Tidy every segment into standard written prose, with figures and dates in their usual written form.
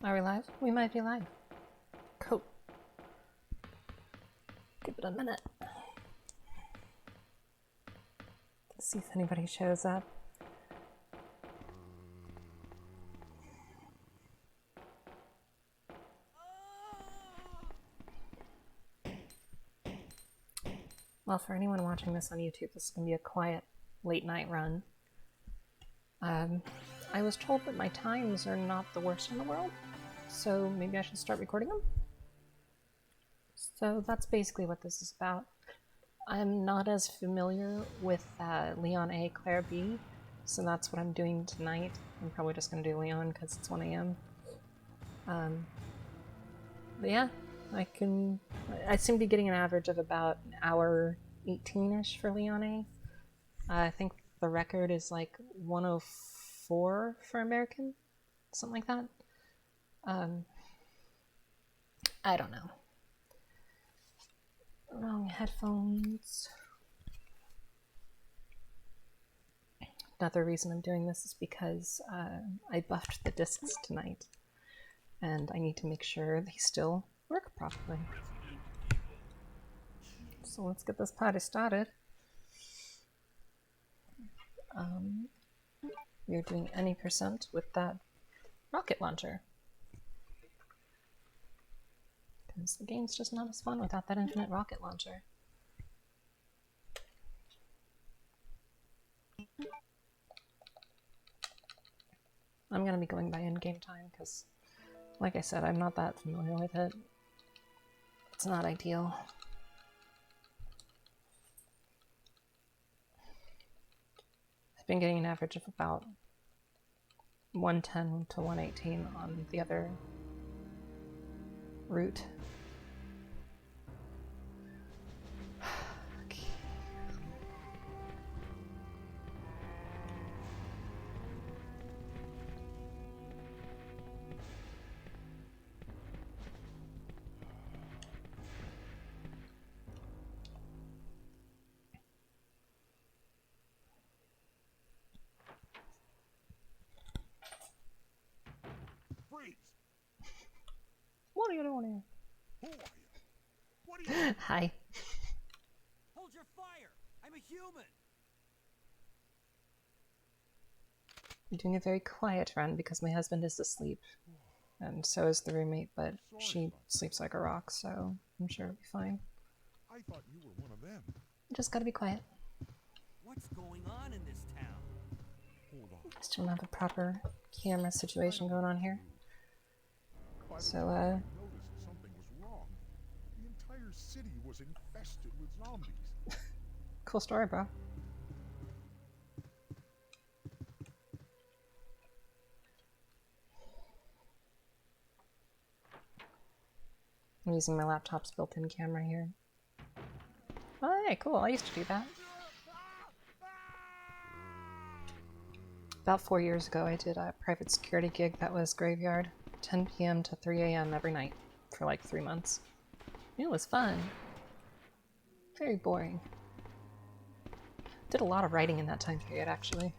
Are we live? We might be live. Cool. Give it a minute. Let's see if anybody shows up. Well, for anyone watching this on YouTube, this is going to be a quiet late night run. I was told that my times are not the worst in the world, so maybe I should start recording them. So that's basically what this is about. I'm not as familiar with Leon A, Claire B, so that's what I'm doing tonight. I'm probably just going to do Leon because it's 1 a.m. But yeah, I seem to be getting an average of about an hour 18-ish for Leon A. I think the record is like 104 for American, something like that. I don't know. Wrong headphones. Another reason I'm doing this is because I buffed the discs tonight, and I need to make sure they still work properly. So let's get this party started. We're doing any percent with that rocket launcher, because the game's just not as fun without that infinite rocket launcher. I'm going to be going by in-game time because, like I said, I'm not that familiar with it. It's not ideal. I've been getting an average of about 110 to 118 on the other route. Okay. Freeze! What are you doing here? Who are you? What are you? Hi. Hold your fire! I'm a human! I'm doing a very quiet run because my husband is asleep, and so is the roommate, but she sleeps like a rock, so I'm sure it'll be fine. I thought you were one of them. Just gotta be quiet. What's going on in this town? Hold on. I still don't have a proper camera situation going on here. By the So, time I noticed something was wrong. The entire city was infested with zombies. Cool story, bro. I'm using my laptop's built-in camera here. Oh, yeah, cool. I used to do that. About 4 years ago, I did a private security gig that was graveyard, 10 p.m. to 3 a.m. every night for like 3 months. It was fun. Very boring. Did a lot of writing in that time period, actually.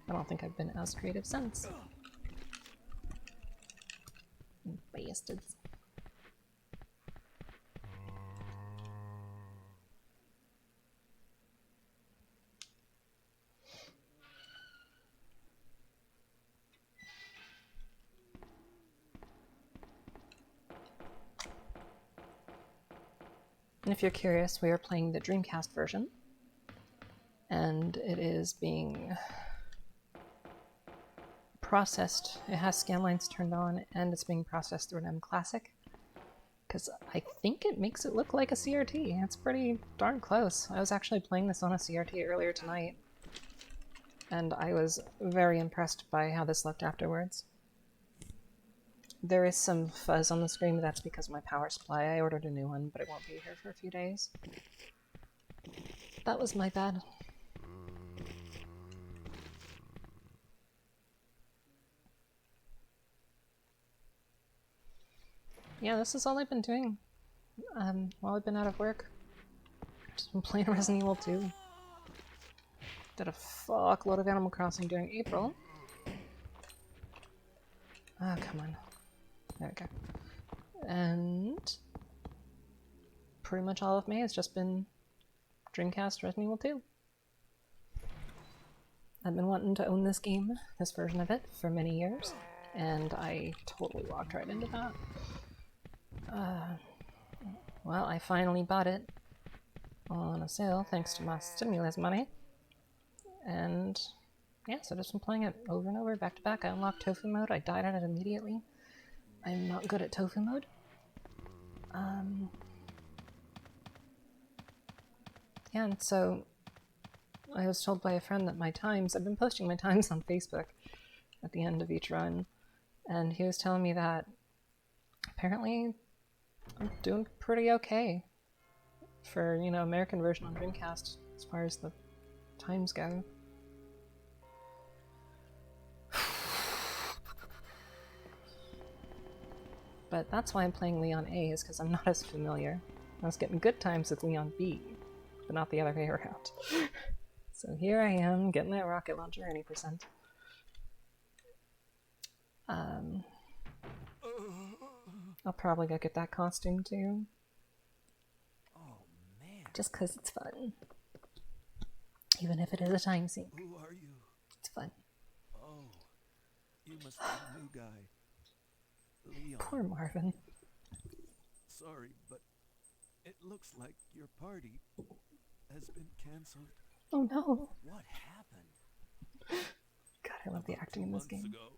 I don't think I've been as creative since. Bastards. And if you're curious, we are playing the Dreamcast version, and it is being processed. It has scan lines turned on, and it's being processed through an M Classic, because I think it makes it look like a CRT. It's pretty darn close. I was actually playing this on a CRT earlier tonight, and I was very impressed by how this looked afterwards. There is some fuzz on the screen, but that's because of my power supply. I ordered a new one, but it won't be here for a few days. That was my bad. Yeah, this is all I've been doing while I've been out of work. Just been playing Resident Evil 2. Did a fuckload of Animal Crossing during April. Oh, come on. There we go. And pretty much all of May has just been Dreamcast Resident Evil 2. I've been wanting to own this game, this version of it, for many years, and I totally walked right into that. Well, I finally bought it on a sale thanks to my stimulus money, and yeah, so I've just been playing it over and over, back to back. I unlocked Tofu mode, I died at it immediately. I'm not good at Tofu mode. Yeah, and so I was told by a friend that my times, I've been posting my times on Facebook at the end of each run, and he was telling me that apparently I'm doing pretty okay for, you know, American version on Dreamcast as far as the times go. But that's why I'm playing Leon A, is because I'm not as familiar. I was getting good times with Leon B, but not the other way around. So here I am, getting that rocket launcher any percent. I'll probably go get that costume too. Oh, man. Just because it's fun. Even if it is a time sink. Who are you? It's fun. Oh, you must be the new guy. Leon. Poor Marvin. Sorry, but it looks like your party has been canceled. Oh no. What happened? God, I love the About acting 2 in this months game. ago,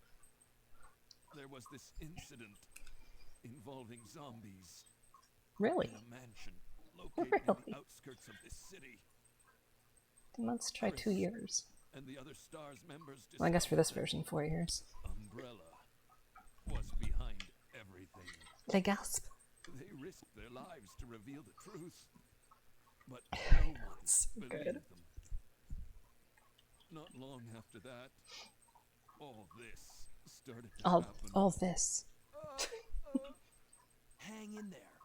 there was this incident involving zombies Really? in a mansion located in Really? the outskirts of this city. Then let's try 2 years. And the other STARS members Well, I guess for this discovered version, 4 years. that Umbrella was behind everything. They gasp. They risked their lives to reveal the truth, but no one So believed good. them. Not long after that, all this started to happen. All this. Hang in there.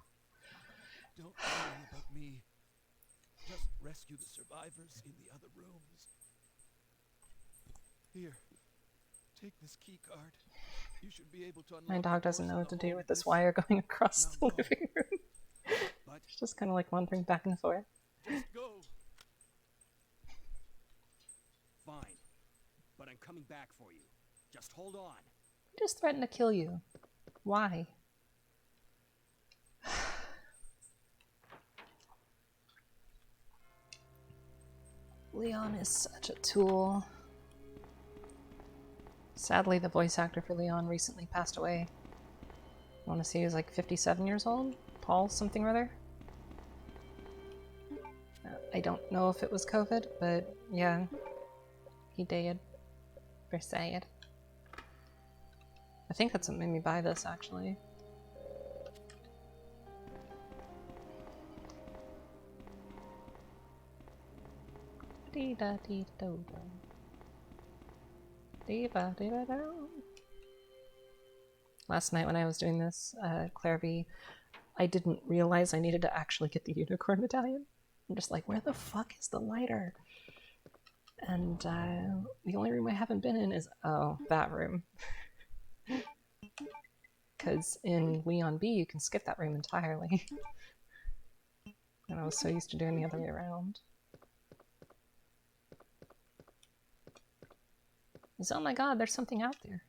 Don't worry about me. Just rescue the survivors in the other rooms. Here, take this key card. You should be able to unlock My the dog doesn't doors know in what to the do hall with this this- wire going across the Now go. living room. But It's just kind of like wandering back and forth. just go. Fine, but I'm coming back for you. Just hold on. He just threatened to kill you. Why? Leon is such a tool. Sadly, the voice actor for Leon recently passed away. I want to say he was like 57 years old? Paul something or other? I don't know if it was COVID, but yeah, he died. Very sad. I think that's what made me buy this, actually. Last night when I was doing this, ClarrFoxx, I didn't realize I needed to actually get the unicorn medallion. I'm just like, where the fuck is the lighter? And the only room I haven't been in is, oh, that room. Because in Leon B, you can skip that room entirely. And I was so used to doing the other way around. Oh my god, there's something out there.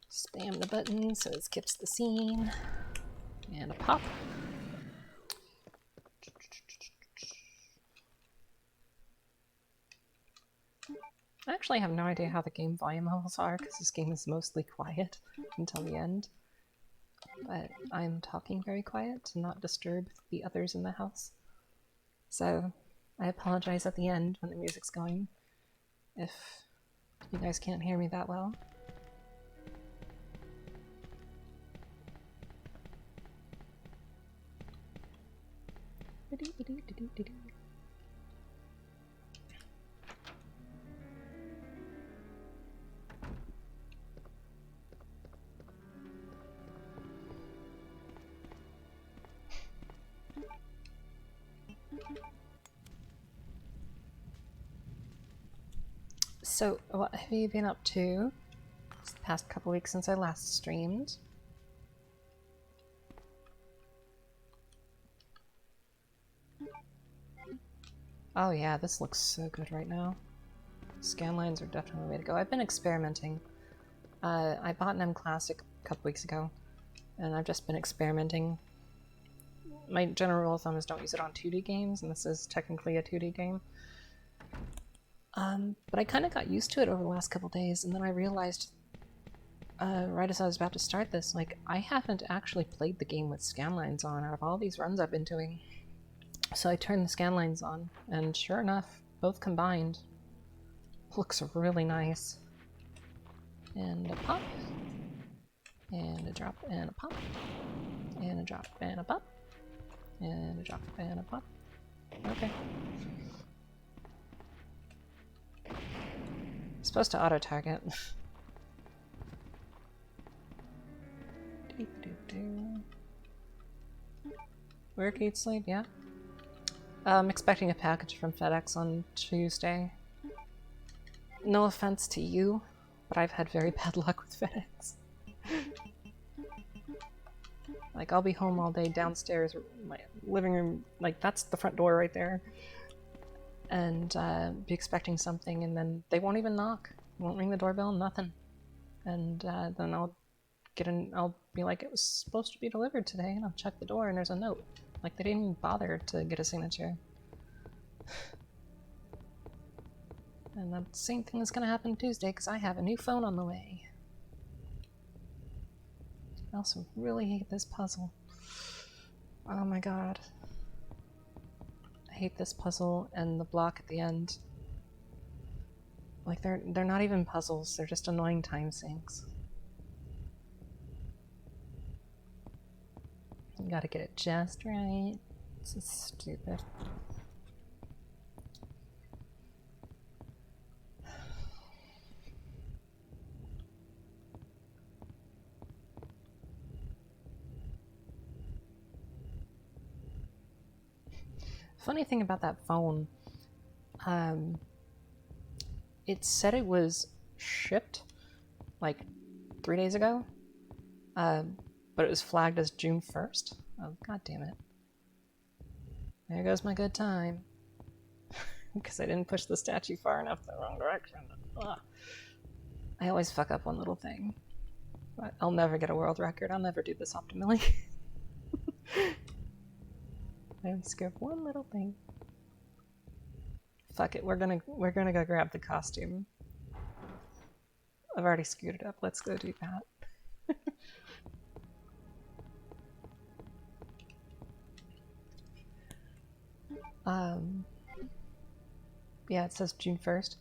Spam the button so it skips the scene. And a pop. I actually have no idea how the game volume levels are because this game is mostly quiet until the end. But I'm talking very quiet to not disturb the others in the house. So I apologize at the end when the music's going if you guys can't hear me that well. So, what have you been up to this past couple weeks since I last streamed? Oh yeah, this looks so good right now. Scanlines are definitely the way to go. I've been experimenting. I bought an M Classic a couple weeks ago, and I've just been experimenting. My general rule of thumb is don't use it on 2D games, and this is technically a 2D game. But I kind of got used to it over the last couple days, and then I realized, right as I was about to start this, like, I haven't actually played the game with scanlines on out of all these runs I've been doing. So I turned the scanlines on, and sure enough, both combined, looks really nice. And a pop, and a drop, and a pop, and a drop, and a pop, and a drop, and a pop. Okay. Supposed to auto-target. Work, eat, sleep, yeah. I'm expecting a package from FedEx on Tuesday. No offense to you, but I've had very bad luck with FedEx. Like, I'll be home all day downstairs, my living room, like, that's the front door right there. And be expecting something, and then they won't even knock. Won't ring the doorbell, nothing. And then I'll be like, it was supposed to be delivered today, and I'll check the door, and there's a note. Like, they didn't even bother to get a signature. And the same thing is gonna happen Tuesday, because I have a new phone on the way. I also really hate this puzzle. Oh my god. I hate this puzzle and the block at the end. Like, they're not even puzzles, they're just annoying time sinks. You gotta get it just right. This is stupid. Funny thing about that phone, it said it was shipped like 3 days ago, but it was flagged as June 1st. Oh, god damn it. There goes my good time. Because I didn't push the statue far enough the wrong direction. Ugh. I always fuck up one little thing. But I'll never get a world record. I'll never do this optimally. I would skip one little thing. Fuck it, we're gonna go grab the costume. I've already screwed it up. Let's go do that. Yeah, it says June 1st.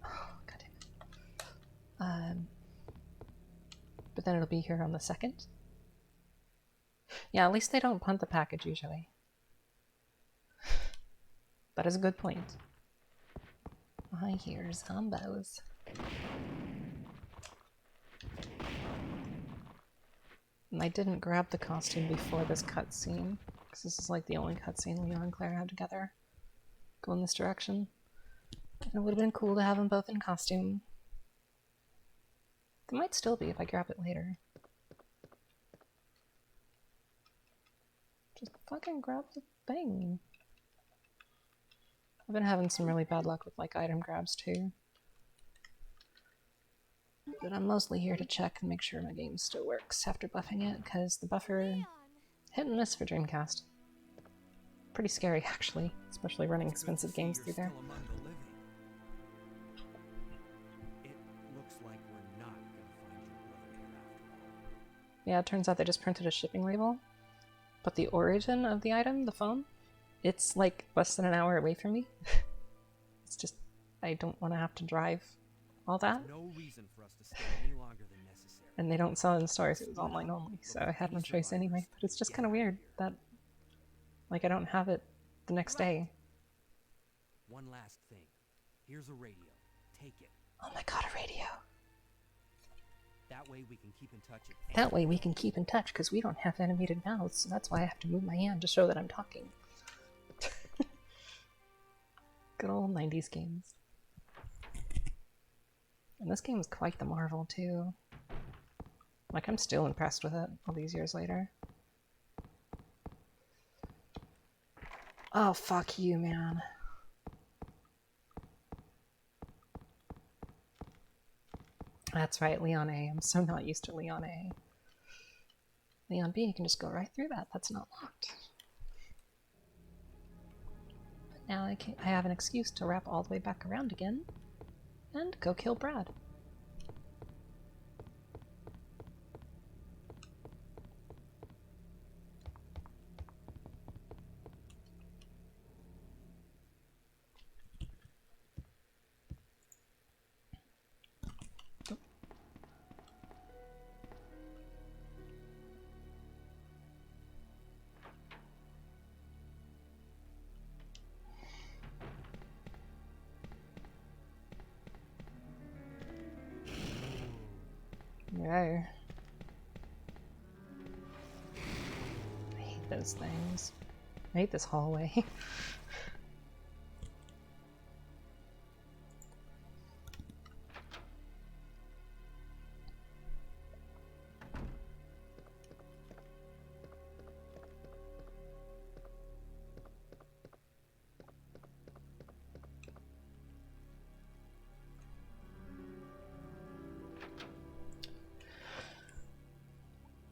Oh, god damn it. But then it'll be here on the 2nd. Yeah, at least they don't punt the package usually. That is a good point. I hear zombos. And I didn't grab the costume before this cutscene, because this is like the only cutscene Leon and Claire had together. Go in this direction. And it would have been cool to have them both in costume. They might still be if I grab it later. Just fucking grab the thing. I've been having some really bad luck with like item grabs too. But I'm mostly here to check and make sure my game still works after buffing it, because the buffer hit and miss for Dreamcast. Pretty scary actually, especially running expensive games through there. Yeah, it turns out they just printed a shipping label, but the origin of the item, the phone, it's like less than an hour away from me. It's just, I don't want to have to drive all that. No reason for us to stay any longer than necessary. And they don't sell it in stores, it was online only, so I had no choice anyway. But it's just kind of weird that, like, I don't have it the next day. One last thing. Here's a radio. Take it. Oh my god, a radio. That way we can keep in touch. That way we can keep in touch, because we don't have animated mouths, so that's why I have to move my hand to show that I'm talking. Good old 90s games. And this game is quite the marvel, too. Like, I'm still impressed with it all these years later. Oh, fuck you, man. That's right, Leon A. I'm so not used to Leon A. Leon B, you can just go right through that. That's not locked. But now I have an excuse to wrap all the way back around again and go kill Brad. Yeah. I hate those things. I hate this hallway.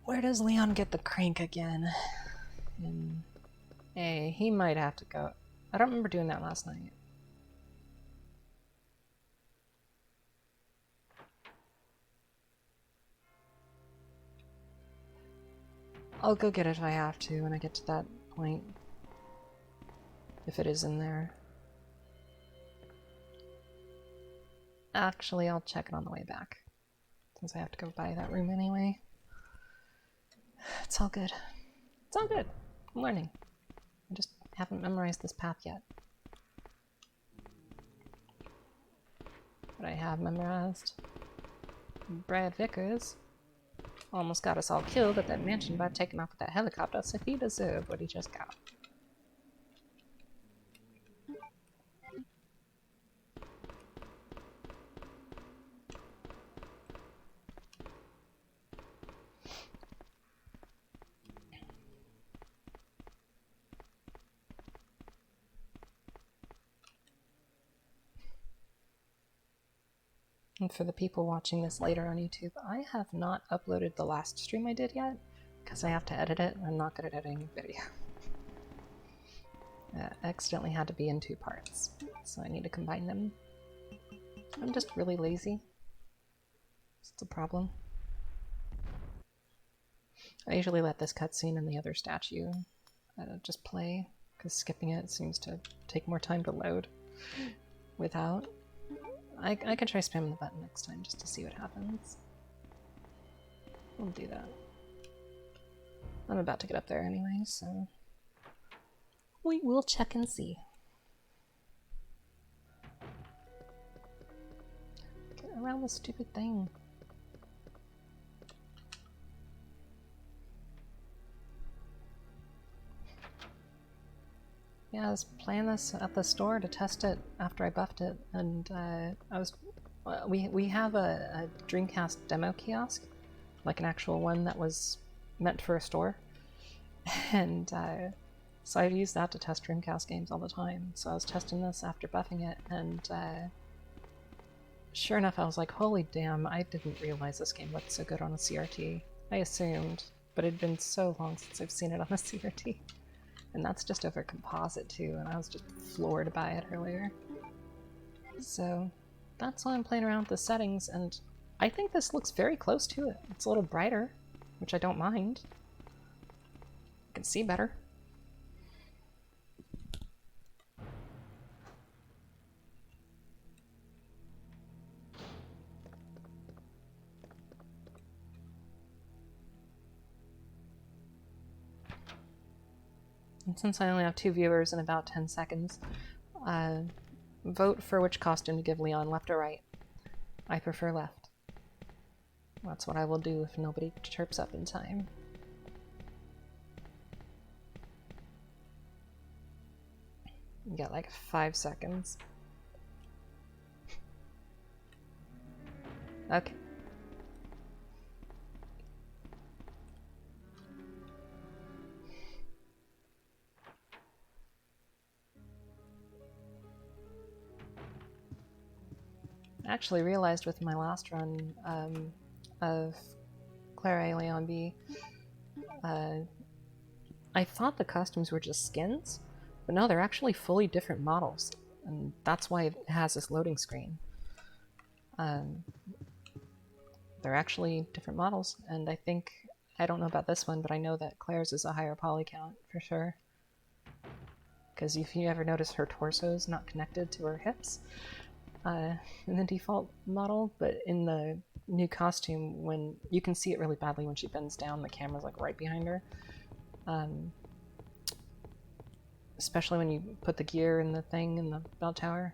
Where does Leon get the crank again? Hey, he might have to go. I don't remember doing that last night. I'll go get it if I have to when I get to that point. If it is in there. Actually, I'll check it on the way back. Since I have to go by that room anyway. It's all good. It's all good. I'm learning. I just haven't memorized this path yet. But I have memorized. Brad Vickers almost got us all killed at that mansion by taking off with that helicopter, so he deserved what he just got. And for the people watching this later on YouTube, I have not uploaded the last stream I did yet, because I have to edit it, and I'm not good at editing video. I accidentally had to be in 2 parts, so I need to combine them. I'm just really lazy. It's a problem. I usually let this cutscene and the other statue just play, because skipping it seems to take more time to load without. I can try spamming the button next time just to see what happens. We'll do that. I'm about to get up there anyway, so we will check and see. Get around this stupid thing. Yeah, I was playing this at the store to test it after I buffed it, and we have a Dreamcast demo kiosk, like an actual one that was meant for a store, and so I've used that to test Dreamcast games all the time. So I was testing this after buffing it, and sure enough, I was like, holy damn, I didn't realize this game looked so good on a CRT. I assumed, but it had been so long since I've seen it on a CRT. And that's just over composite too, and I was just floored by it earlier. So that's why I'm playing around with the settings, and I think this looks very close to it. It's a little brighter, which I don't mind. I can see better. And since I only have 2 viewers in about 10 seconds, vote for which costume to give Leon, left or right. I prefer left. That's what I will do if nobody chirps up in time. You got like 5 seconds. Okay. I actually realized with my last run of ClarrFoxx B, I thought the costumes were just skins, but no, they're actually fully different models, and that's why it has this loading screen. They're actually different models, and I don't know about this one, but I know that Claire's is a higher poly count for sure. Because if you ever notice, her torso is not connected to her hips in the default model, but in the new costume, when you can see it really badly when she bends down, the camera's like right behind her. Especially when you put the gear in the thing in the bell tower.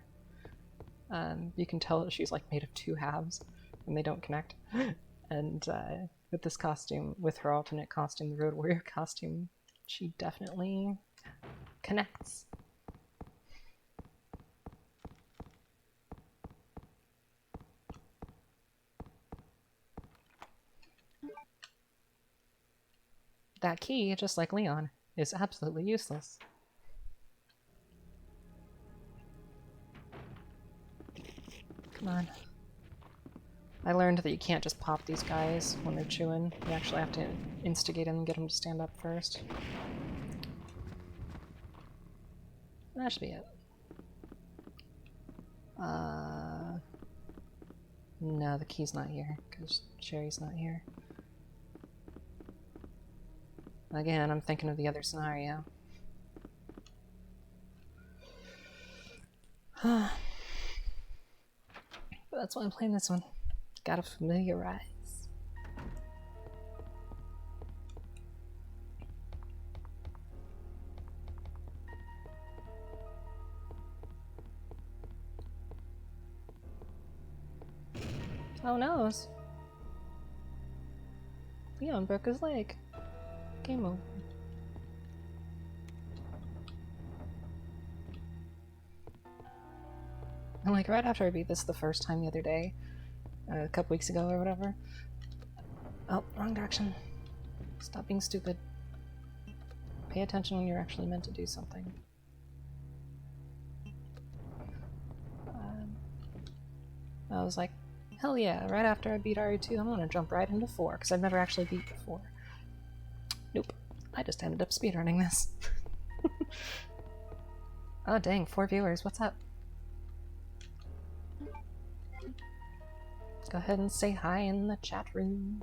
You can tell that she's like made of two halves and they don't connect. And with this costume, with her alternate costume, the Road Warrior costume, she definitely connects. That key, just like Leon, is absolutely useless. Come on. I learned that you can't just pop these guys when they're chewing. You actually have to instigate them and get them to stand up first. That should be it. No, the key's not here, because Sherry's not here. Again, I'm thinking of the other scenario. But that's why I'm playing this one. Gotta familiarize. Oh no! Leon broke his leg. Game over. And like right after I beat this the first time the other day, a couple weeks ago or whatever. Oh, wrong direction. Stop being stupid. Pay attention when you're actually meant to do something. I was like, hell yeah, right after I beat RE2, I'm gonna jump right into 4, because I've never actually beat before. Nope. I just ended up speedrunning this. Oh dang, 4 viewers, what's up? Go ahead and say hi in the chat room.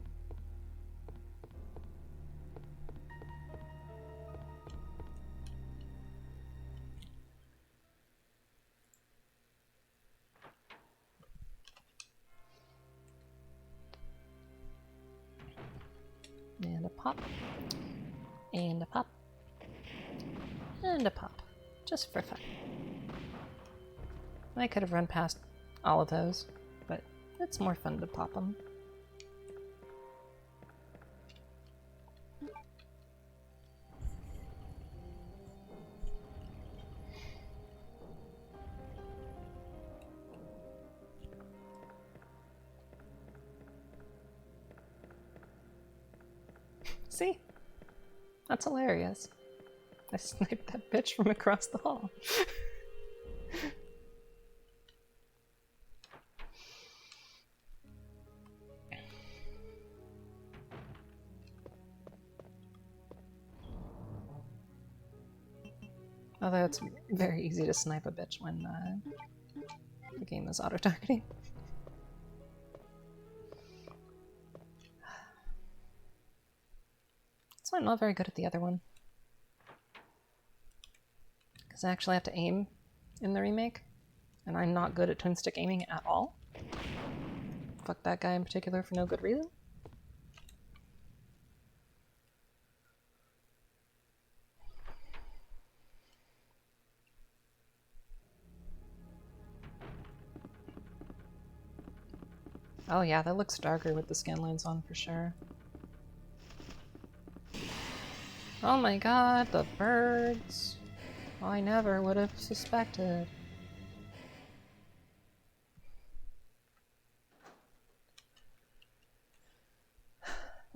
And a pop. And a pop. And a pop. Just for fun. I could have run past all of those, but it's more fun to pop them. See? That's hilarious. I sniped that bitch from across the hall. Although it's very easy to snipe a bitch when the game is auto-targeting. So I'm not very good at the other one. Because I actually have to aim in the remake, and I'm not good at twin stick aiming at all. Fuck that guy in particular for no good reason. Oh yeah, that looks darker with the scan lines on for sure. Oh my god, the birds! I never would have suspected.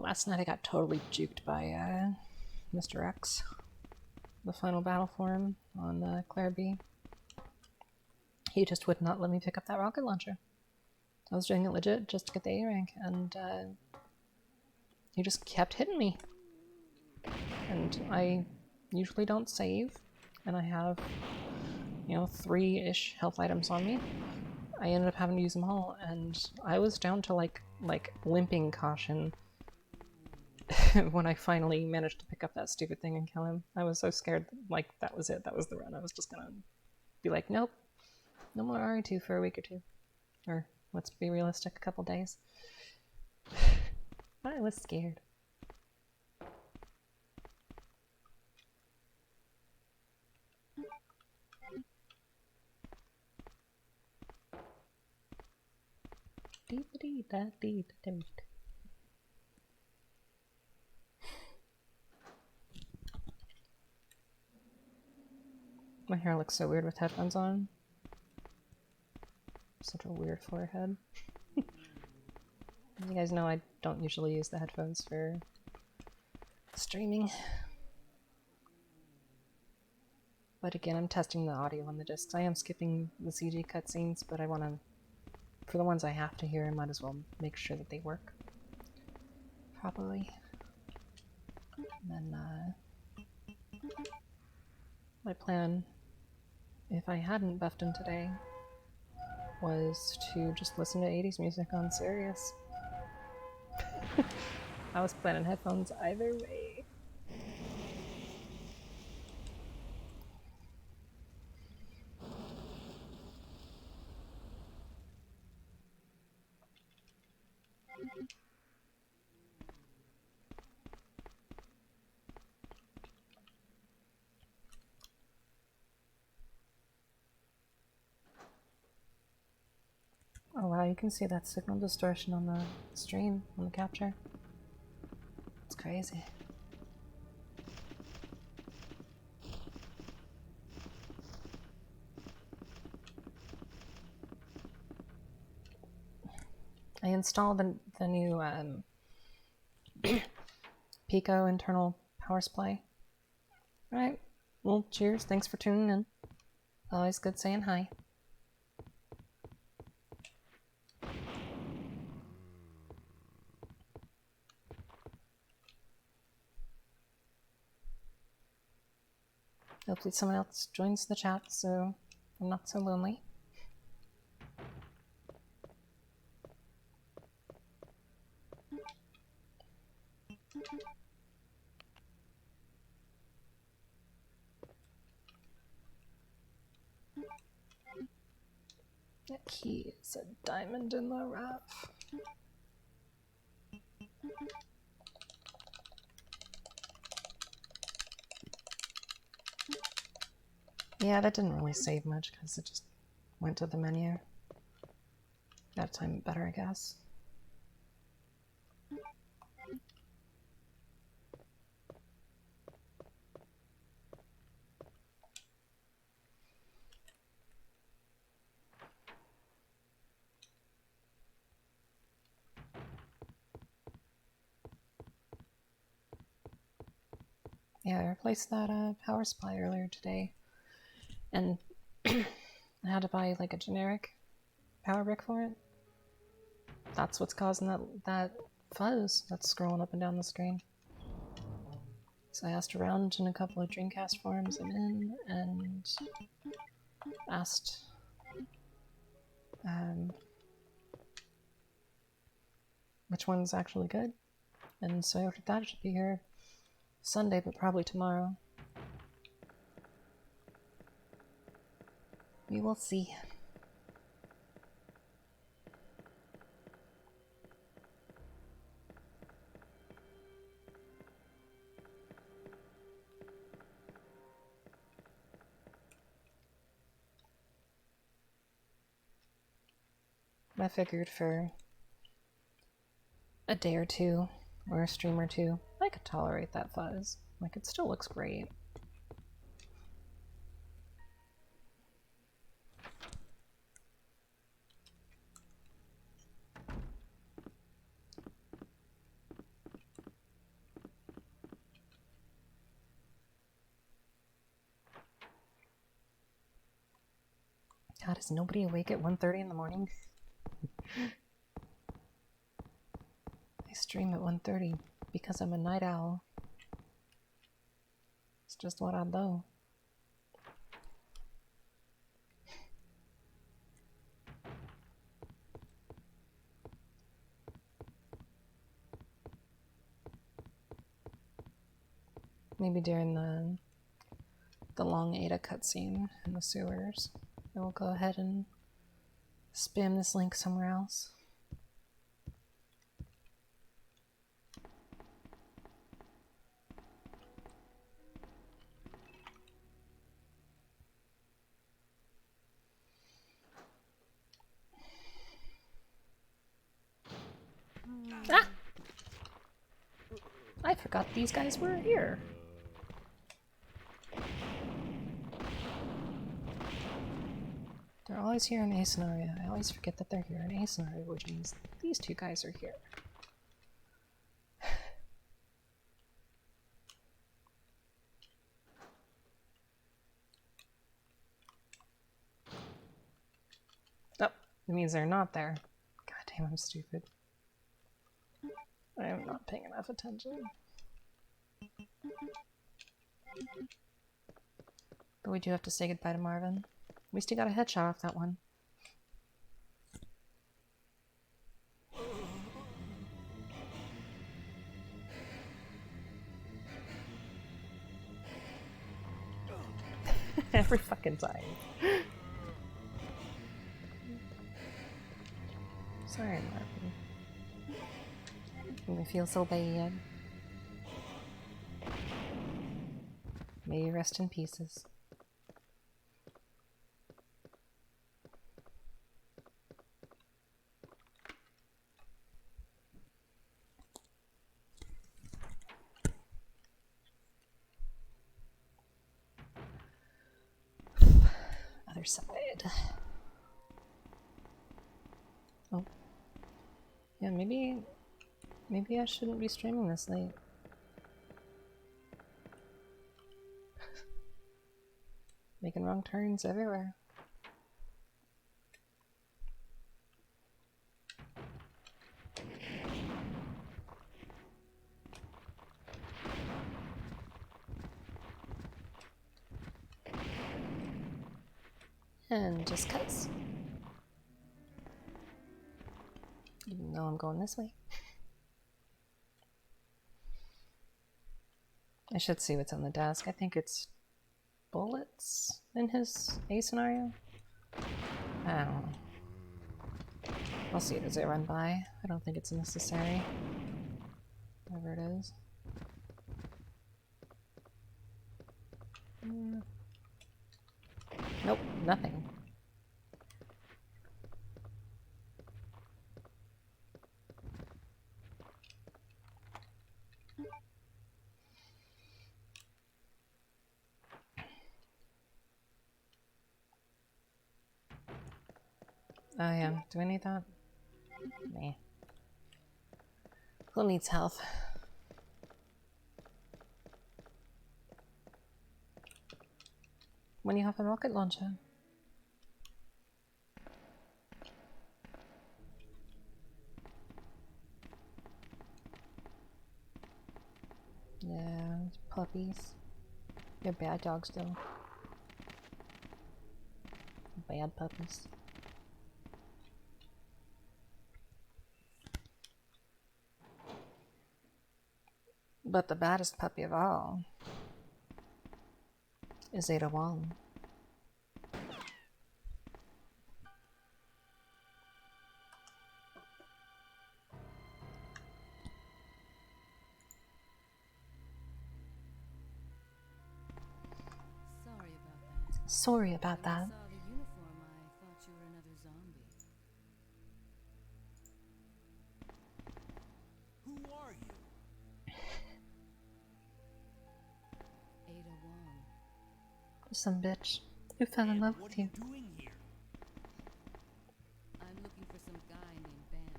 last night I got totally juked by Mr. X. The final battle for him on Claire B. He just would not let me pick up that rocket launcher. I was doing it legit just to get the A rank, and he just kept hitting me. And I usually don't save, and I have, 3-ish health items on me. I ended up having to use them all, and I was down to like limping caution when I finally managed to pick up that stupid thing and kill him. I was so scared, like that was it, that was the run. I was just gonna be like, nope, no more RE2 for a week or two. Or, let's be realistic, a couple days. I was scared. My hair looks so weird with headphones on. Such a weird forehead. You guys know I don't usually use the headphones for streaming. But again, I'm testing the audio on the discs. I am skipping the CG cutscenes, but I want to, for the ones I have to hear, I might as well make sure that they work properly. And then, my plan, if I hadn't buffed him today, was to just listen to 80s music on Sirius. I was planning headphones either way. Oh wow, you can see that signal distortion on the stream, on the capture. It's crazy. I installed the new Pico internal power supply. Alright, well, cheers, thanks for tuning in. Always good saying hi. Hopefully someone else joins the chat so I'm not so lonely. That key is a diamond in the rough. Yeah, that didn't really save much because it just went to the menu. Gotta time it better, I guess. Yeah, I replaced that power supply earlier today, and I had to buy like a generic power brick for it. That's what's causing that fuzz that's scrolling up and down the screen. So I asked around in a couple of Dreamcast forums I'm in, and asked which one's actually good. And so I ordered that. It should be here Sunday, but probably tomorrow. We will see. I figured for a day or two, or a stream or two, I could tolerate that fuzz. Like, it still looks great. God, is nobody awake at 1:30 in the morning? I stream at 1:30 because I'm a night owl. It's just what I do. Maybe during the long Ada cutscene in the sewers, I will go ahead and spam this link somewhere else. Ah! I forgot these guys were here. They're always here in A scenario. I always forget that they're here in A scenario, which means these two guys are here. Oh, it means they're not there. God damn, I'm stupid. I am not paying enough attention. But we do have to say goodbye to Marvin. We still got a headshot off that one. Every fucking time. Sorry, Marvin. I feel so bad. May you rest in pieces. Other side. Oh. Yeah, maybe I shouldn't be streaming this late. Making wrong turns everywhere. And just cuts. Even though I'm going this way. I should see what's on the desk. I think it's bullets in his A scenario. I don't know. I'll see it as I run by. I don't think it's necessary. Whatever it is. Nope, nothing. Oh yeah, do I need that? Nah. Who needs health? When you have a rocket launcher. Yeah, puppies. They're bad dogs though. Bad puppies. But the baddest puppy of all is Ada Wong. Sorry about that. When I saw the uniform, I thought you were another zombie. Who are you? Ada Wong. Some bitch who fell in love What with are you. you doing here? I'm looking for some guy named Ben.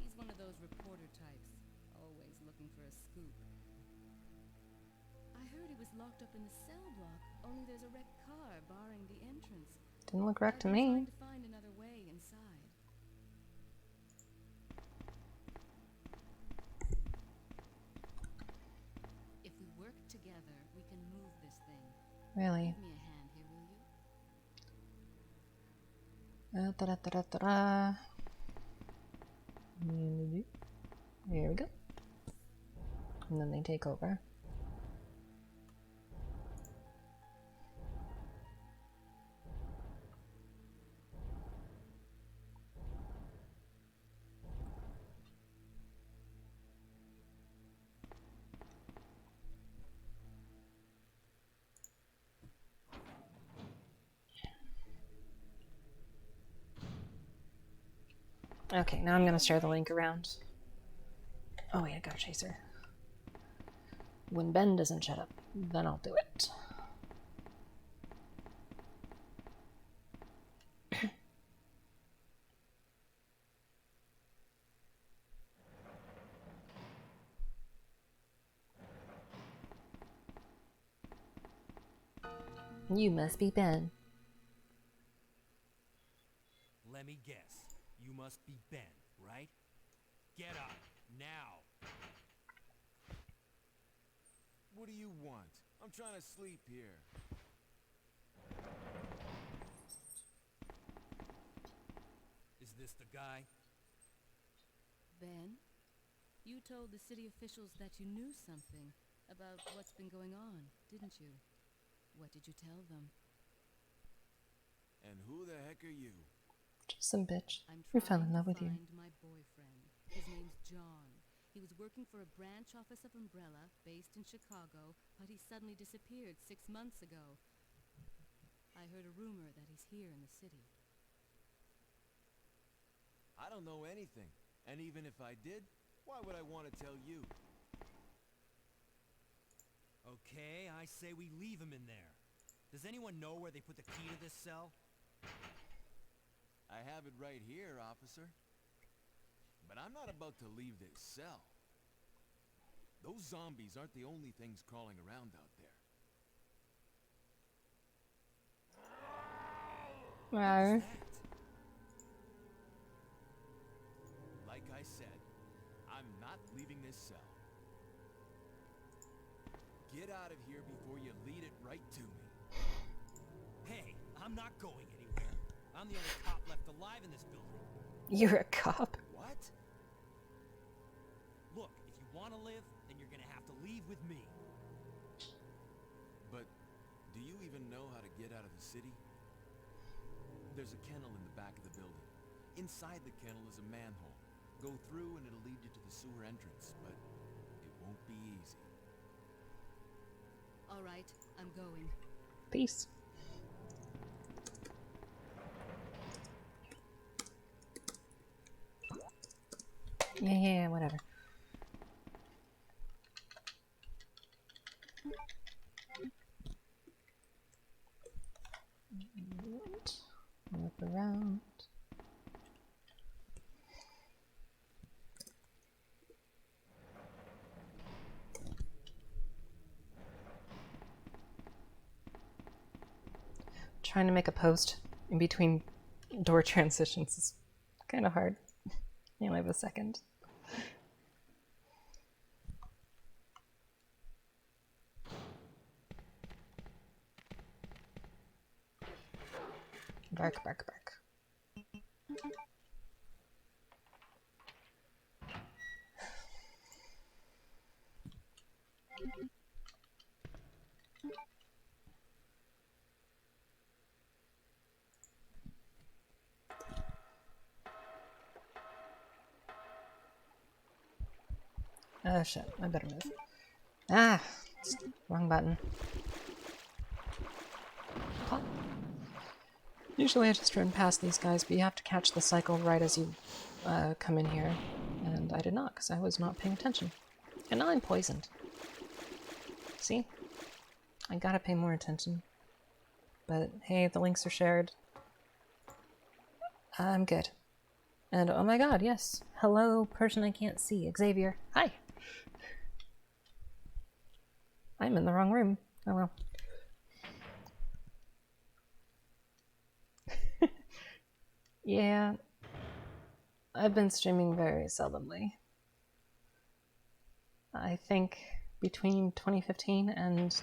He's one of those reporter types, always looking for a scoop. I heard he was locked up in the cell block, only there's a wrecked car barring the entrance. Didn't look wrecked to I've been me. trying to find another way inside. If we work together, we can move this thing. Really. Give me a hand here, will you? Da-da-da-da-da-da. Here we go. And then they take over. Okay, now I'm gonna share the link around. Oh wait, I got a chaser. When Ben doesn't shut up, then I'll do it. You must be Ben. Let me guess. You must be Ben, right? Get up, now. What do you want? I'm trying to sleep here. Is this the guy? Ben, you told the city officials that you knew something about what's been going on, didn't you? What did you tell them? And who the heck are you? Just some bitch. I'm We fell in trying love to with you. find my boyfriend. His name's John. He was working for a branch office of Umbrella based in Chicago, but he suddenly disappeared 6 months ago. I heard a rumor that he's here in the city. I don't know anything. And even if I did, why would I want to tell you? Okay, I say we leave him in there. Does anyone know where they put the key to this cell? I have it right here, officer. But I'm not about to leave this cell. Those zombies aren't the only things crawling around out there. Wow. Like I said, I'm not leaving this cell. Get out of here before you lead it right to me. Hey, I'm not going anywhere. I'm the only cop left alive in this building. You're a cop. What? Look, if you want to live, then you're gonna have to leave with me. But do you even know how to get out of the city? There's a kennel in the back of the building. Inside the kennel is a manhole. Go through and it'll lead you to the sewer entrance, but it won't be easy. All right, I'm going. Peace. Yeah, whatever. Look around. Trying to make a post in between door transitions is kind of hard. You only have a second. Bark, bark, bark. Oh shit, I better move. Ah, wrong button. Pop. Usually I just run past these guys, but you have to catch the cycle right as you come in here. And I did not, because I was not paying attention. And now I'm poisoned. See? I gotta pay more attention. But hey, the links are shared. I'm good. And oh my god, yes. Hello, person I can't see. Xavier. Hi. I'm in the wrong room. Oh well. Yeah, I've been streaming very seldomly. I think between 2015 and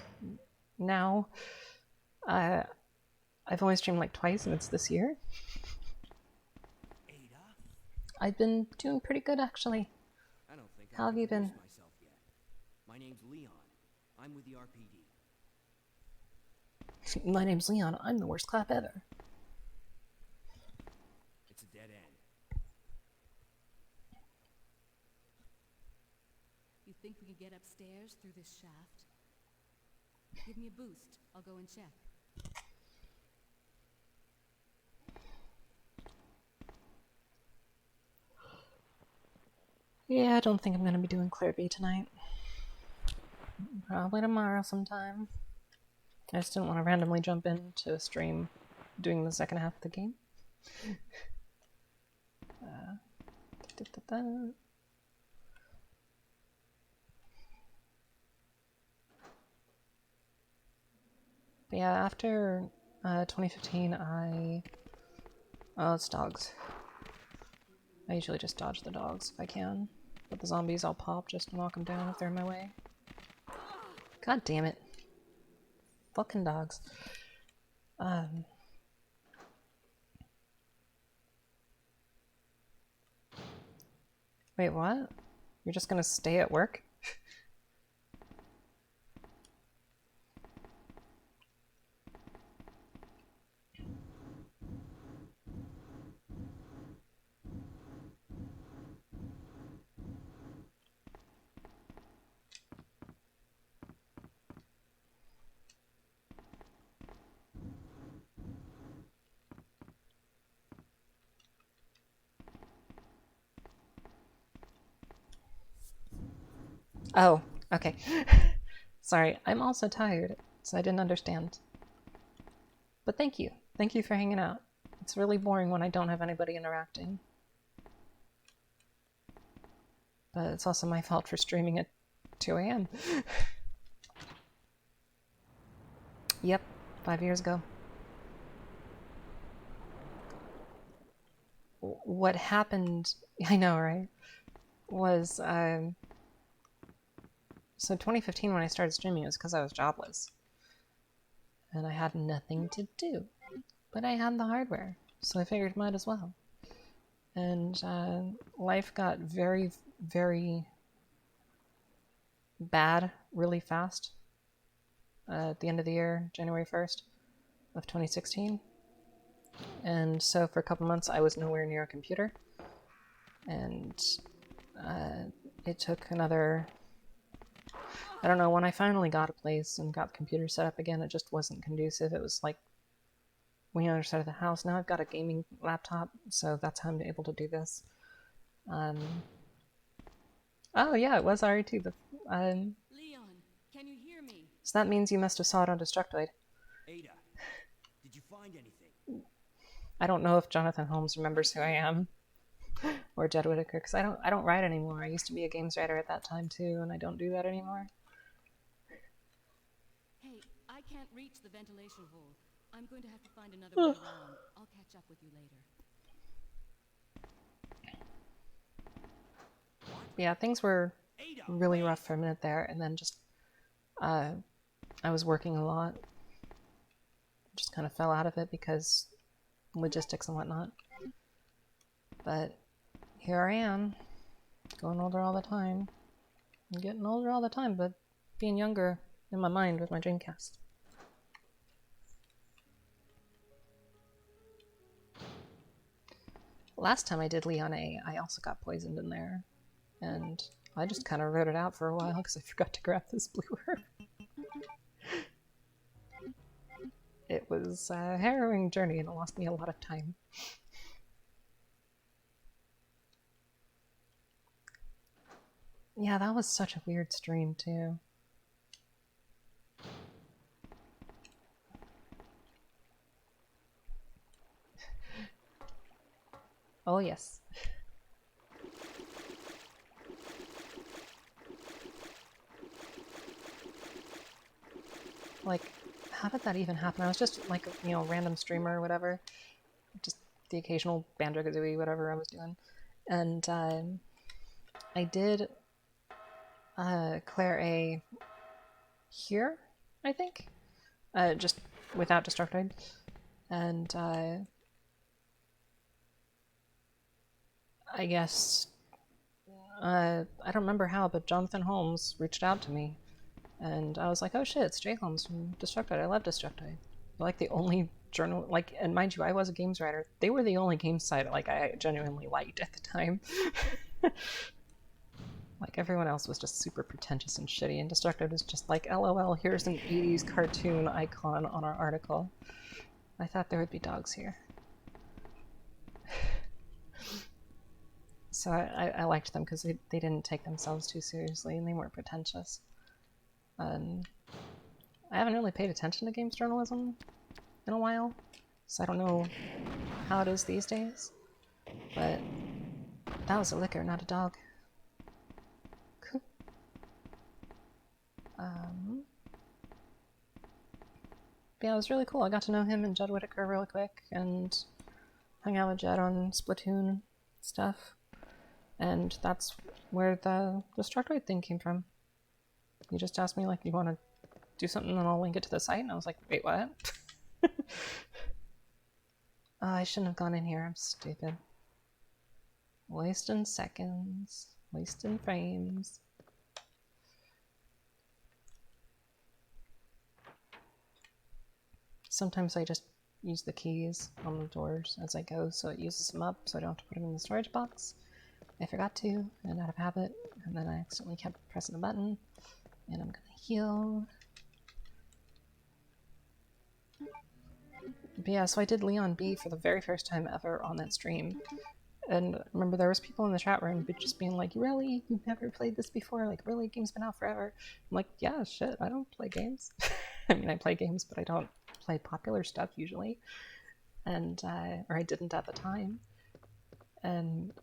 now, I've only streamed like twice, and it's this year. Ada? I've been doing pretty good, actually. I don't think How have you been? myself yet. My name's Leon. I'm with the RPD. My name's Leon. I'm the worst clap ever. It's a dead end. You think we can get upstairs through this shaft? Give me a boost. I'll go and check. Yeah, I don't think I'm gonna be doing ClarrFoxx tonight. Probably tomorrow sometime. I just didn't want to randomly jump into a stream doing the second half of the game. But yeah, after 2015, oh, it's dogs. I usually just dodge the dogs if I can. But the zombies I'll pop just to knock them down if they're in my way. God damn it. Fucking dogs. Wait, what? You're just gonna stay at work? Oh, okay. Sorry, I'm also tired, so I didn't understand. But thank you. Thank you for hanging out. It's really boring when I don't have anybody interacting. But it's also my fault for streaming at 2 a.m. Yep, 5 years ago. What happened, I know, right? Was, so 2015 when I started streaming, it was because I was jobless. And I had nothing to do. But I had the hardware, so I figured might as well. And life got very, very bad really fast at the end of the year, January 1st of 2016. And so for a couple months I was nowhere near a computer. And it took another, I don't know, when I finally got a place and got the computer set up again, it just wasn't conducive. It was like on the other side of the house. Now I've got a gaming laptop, so that's how I'm able to do this. Oh yeah, it was RE2. Leon, can you hear me? So that means you must have saw it on Destructoid. Ada, did you find anything? I don't know if Jonathan Holmes remembers who I am, or Jed Whittaker, because I don't write anymore. I used to be a games writer at that time too, and I don't do that anymore. Hey, I can't reach the ventilation hole. I'm going to have to find another way around. I'll catch up with you later. Yeah, things were really rough for a minute there, and then just I was working a lot. Just kind of fell out of it because logistics and whatnot. But here I am, going older all the time. I'm getting older all the time, but being younger in my mind with my Dreamcast. Last time I did Leon A, I also got poisoned in there. And I just kind of wrote it out for a while because I forgot to grab this blue herb. It was a harrowing journey and it lost me a lot of time. Yeah, that was such a weird stream too. Oh yes. Like, how did that even happen? I was just like, you know, random streamer or whatever. Just the occasional Banjo-Kazooie, whatever I was doing. And I did Claire A here, I think, just without Destructoid. And I guess, I don't remember how, but Jonathan Holmes reached out to me. And I was like, oh shit, it's Jay Holmes from Destructoid. I love Destructoid. Like the only journal, like, and mind you, I was a games writer. They were the only games site like I genuinely liked at the time. Like everyone else was just super pretentious and shitty, and Destructoid was just like, LOL, here's an 80s cartoon icon on our article. I thought there would be dogs here. So I liked them because they didn't take themselves too seriously and they weren't pretentious. I haven't really paid attention to games journalism in a while, so I don't know how it is these days. But that was a liquor, not a dog. Cool. Yeah, it was really cool. I got to know him and Judd Whittaker real quick and hung out with Judd on Splatoon stuff. And that's where the Destructoid thing came from. He just asked me, like, you want to do something and I'll link it to the site? And I was like, wait, what? I shouldn't have gone in here. I'm stupid. Wasting seconds. Wasting frames. Sometimes I just use the keys on the doors as I go, so it uses them up, so I don't have to put them in the storage box. I forgot to, and out of habit, and then I accidentally kept pressing the button, and I'm gonna heal. But yeah, so I did Leon B for the very first time ever on that stream. And I remember there was people in the chat room just being like, really? You've never played this before? Like, really? Game's been out forever. I'm like, yeah, shit, I don't play games. I mean, I play games, but I don't play popular stuff usually. And, or I didn't at the time. And,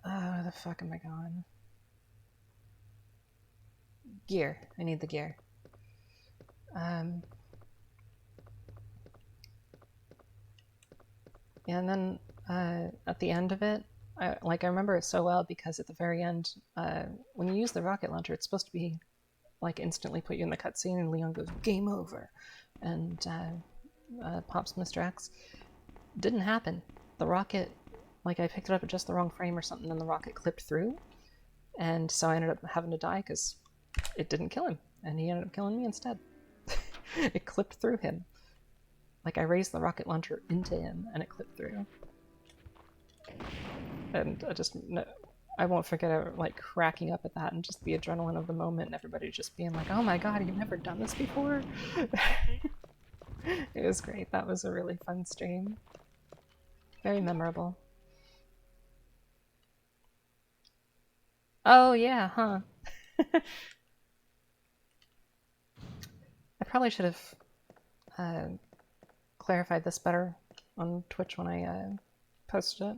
where the fuck am I going? Gear. I need the gear. Yeah, and then at the end of it, I remember it so well because at the very end, when you use the rocket launcher, it's supposed to be like instantly put you in the cutscene, and Leon goes, "Game over," and pops Mr. X. Didn't happen. The rocket, like I picked it up at just the wrong frame or something, and the rocket clipped through, and so I ended up having to die because it didn't kill him, and he ended up killing me instead. It clipped through him. Like, I raised the rocket launcher into him, and it clipped through. And I won't forget it, like, cracking up at that, and just the adrenaline of the moment, and everybody just being like, oh my god, you've never done this before? It was great. That was a really fun stream. Very memorable. Oh, yeah, huh. I probably should have clarified this better on Twitch when I posted it.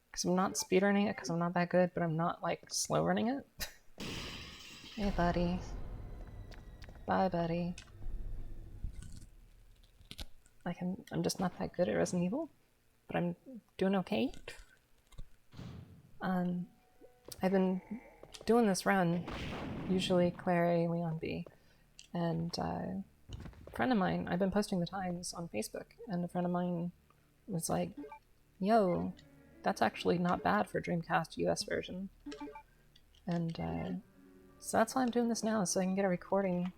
Because I'm not speedrunning it because I'm not that good, but I'm not, like, slow running it. Hey, buddy. Bye, buddy. Like, I'm just not that good at Resident Evil, but I'm doing okay. I've been doing this run, usually Claire A, Leon B, and a friend of mine, I've been posting the times on Facebook, and a friend of mine was like, yo, that's actually not bad for Dreamcast US version. And so that's why I'm doing this now, so I can get a recording.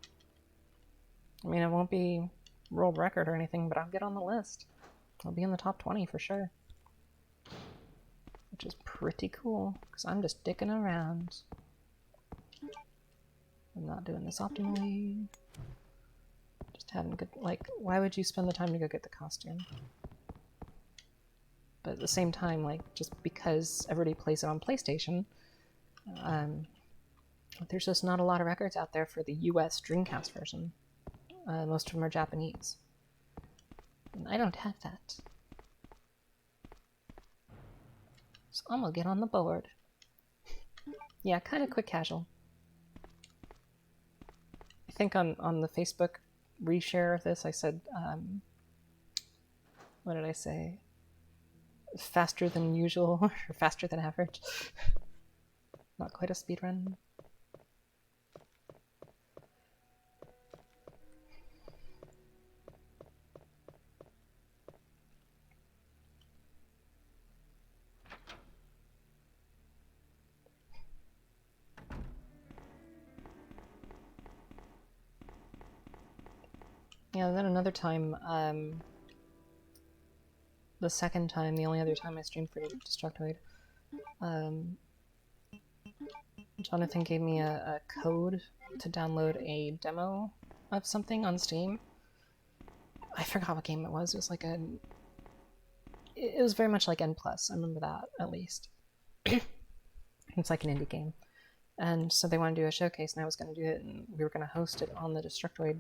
I mean, it won't be world record or anything, but I'll get on the list. I'll be in the top 20 for sure. Which is pretty cool, because I'm just dicking around. I'm not doing this optimally. Just having good, like, why would you spend the time to go get the costume? But at the same time, like, just because everybody plays it on PlayStation, there's just not a lot of records out there for the US Dreamcast version. Most of them are Japanese. And I don't have that. So I'm gonna get on the board. Yeah, kind of quick casual. I think on the Facebook reshare of this, I said, what did I say? faster than usual, or faster than average. Not quite a speedrun. Yeah, and then another time, the second time, the only other time I streamed for Destructoid, Jonathan gave me a code to download a demo of something on Steam. I forgot what game it was. It was like it was very much like N+. I remember that, at least. It's like an indie game. And so they wanted to do a showcase, and I was going to do it, and we were going to host it on the Destructoid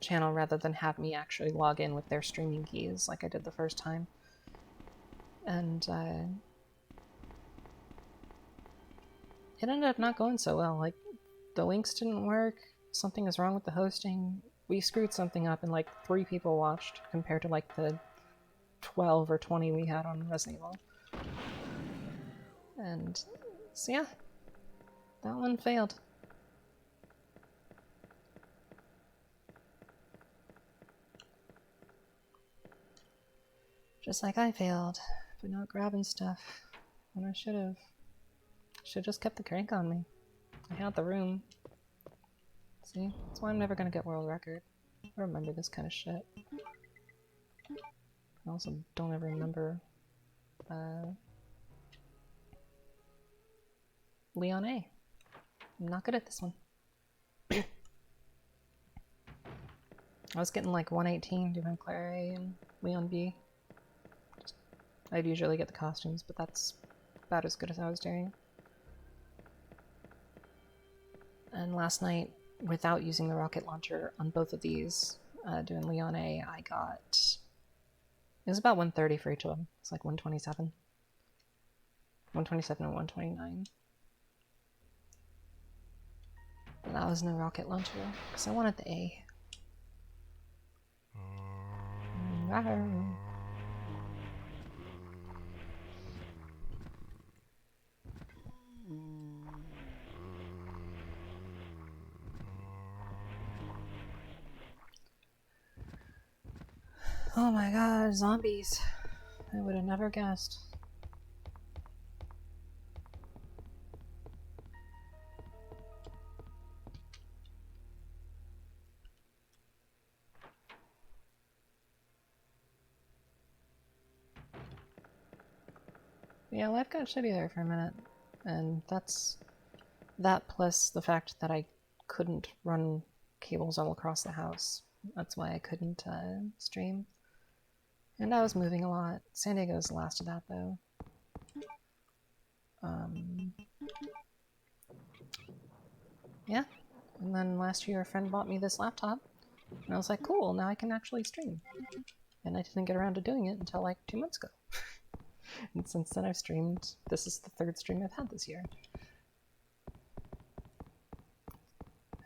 channel rather than have me actually log in with their streaming keys like I did the first time. And it ended up not going so well. Like, the links didn't work, something was wrong with the hosting, we screwed something up, and like 3 people watched compared to like the 12 or 20 we had on Resident Evil. And so yeah, that one failed. Just like I failed for not grabbing stuff when I should have. Should just kept the crank on me. I had the room. See? That's why I'm never gonna get world record. I remember this kind of shit. I also don't ever remember Leon A. I'm not good at this one. I was getting like 118 doing Claire A and Leon B. I'd usually get the costumes, but that's about as good as I was doing. And last night, without using the rocket launcher on both of these, doing Leon A, I got... It was about 130 for each of them. It's like 127. 127 and 129. But that was no rocket launcher, because I wanted the A. Rawr. Oh my god, zombies. I would have never guessed. Yeah, life got shitty there for a minute. And that's that plus the fact that I couldn't run cables all across the house. That's why I couldn't stream. And I was moving a lot. San Diego's the last of that, though. Yeah. And then last year a friend bought me this laptop. And I was like, cool, now I can actually stream. And I didn't get around to doing it until like 2 months ago. And since then I've streamed. This is the 3rd stream I've had this year.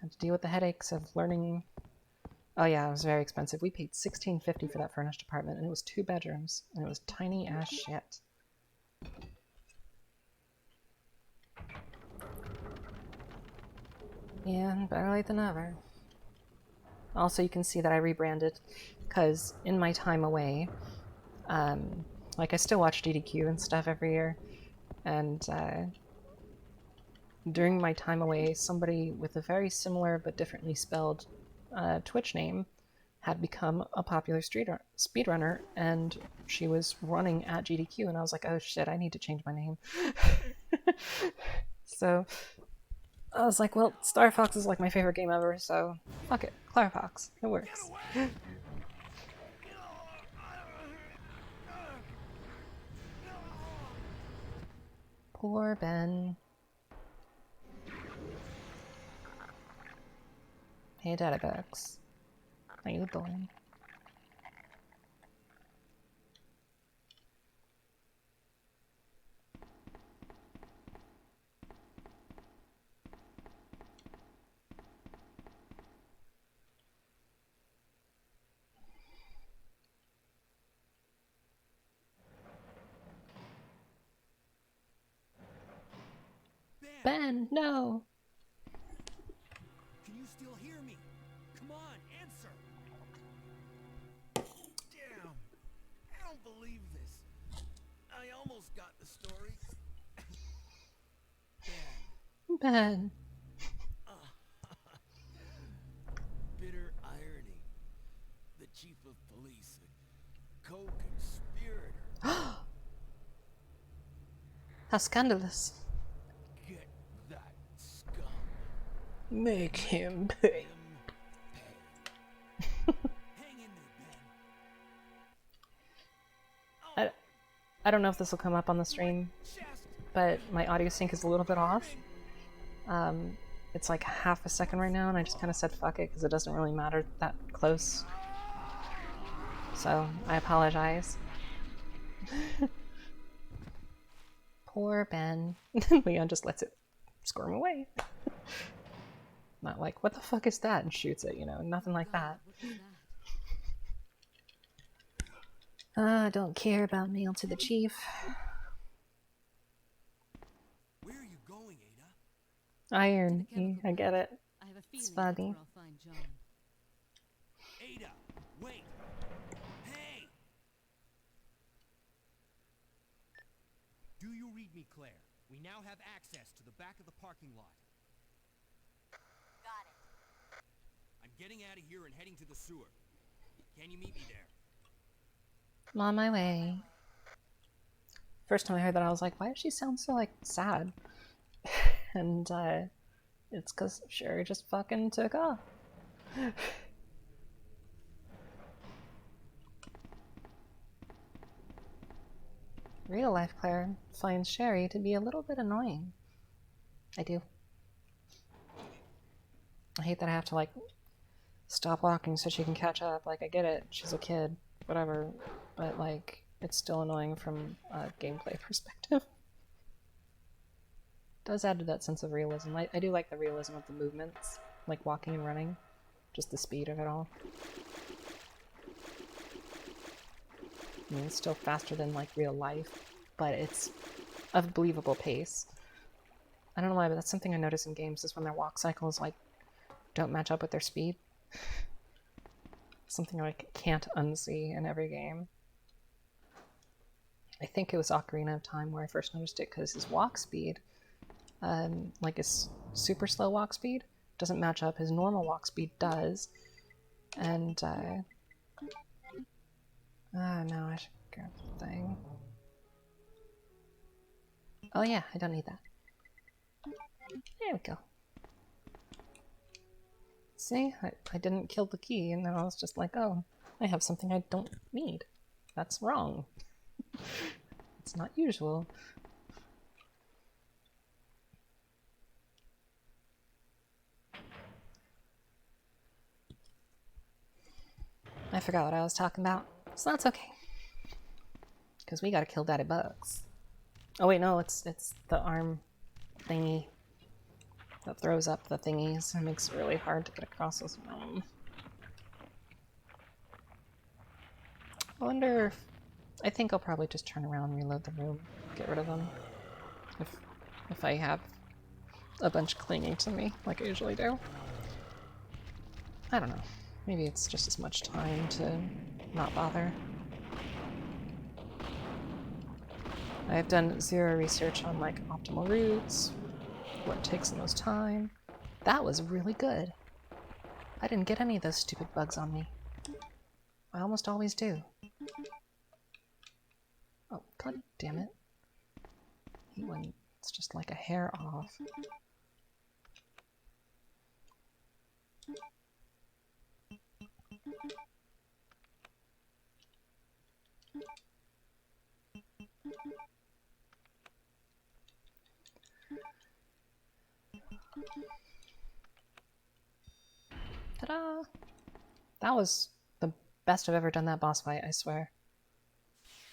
Had to deal with the headaches of learning. Oh yeah, it was very expensive. We paid $16.50 for that furnished apartment, and it was 2 bedrooms, and it was tiny as shit. Yeah, better late than never. Also, you can see that I rebranded, because in my time away, like I still watch DDQ and stuff every year, and during my time away, somebody with a very similar but differently spelled Twitch name had become a popular speedrunner, and she was running at GDQ, and I was like, oh shit, I need to change my name. So I was like, well, ClarrFoxx is like my favorite game ever, so fuck it, ClarrFoxx, it works. Poor Ben. Hey, Databugs. How you doing? Ben, no. Can you still hear me? Come on, answer! Damn! I don't believe this. I almost got the story. Ben. Ben. Bitter irony. The chief of police, a co-conspirator. How scandalous. Get that scum. Make him pay. Him pay. Hang in there, Ben. I don't know if this will come up on the stream, but my audio sync is a little bit off. It's like half a second right now, and I just kind of said fuck it because it doesn't really matter that close. So I apologize. Poor Ben. Leon just lets it squirm away. Not like, what the fuck is that? And shoots it, you know, nothing like that. What was that? I don't care about mail to the chief. Where are you going, Ada? Iron, I get it. I have a It's feeling that's funny. where I'll find John. Ada, wait! Hey! Do you read me, Claire? We now have access to the back of the parking lot. Got it. I'm getting out of here and heading to the sewer. Can you meet me there? I'm on my way. First time I heard that, I was like, why does she sound so, like, sad? And, it's because Sherry just fucking took off. Real life Claire finds Sherry to be a little bit annoying. I do. I hate that I have to, like, stop walking so she can catch up. Like, I get it. She's a kid. Whatever. But, like, it's still annoying from a gameplay perspective. Does add to that sense of realism. I do like the realism of the movements. Like walking and running. Just the speed of it all. I mean, it's still faster than, like, real life. But it's a believable pace. I don't know why, but that's something I notice in games is when their walk cycles, like, don't match up with their speed. Something I can't unsee in every game. I think it was Ocarina of Time where I first noticed it because his walk speed, like his super slow walk speed, doesn't match up. His normal walk speed does. And, no, I should grab the thing. Oh yeah, I don't need that. There we go. See, I didn't kill the key, and then I was just like, oh, I have something I don't need. That's wrong. It's not usual. I forgot what I was talking about, so that's okay. Because we gotta kill Daddy Bugs. Oh wait, no, it's the arm thingy that throws up the thingies and makes it really hard to get across this room. I wonder if... I think I'll probably just turn around and reload the room, get rid of them. If I have a bunch clinging to me, like I usually do. I don't know. Maybe it's just as much time to not bother. I have done zero research on, like, optimal routes, what takes the most time. That was really good. I didn't get any of those stupid bugs on me. I almost always do. Oh, god damn it. When it's just like a hair off. Ta-da! That was the best I've ever done that boss fight, I swear.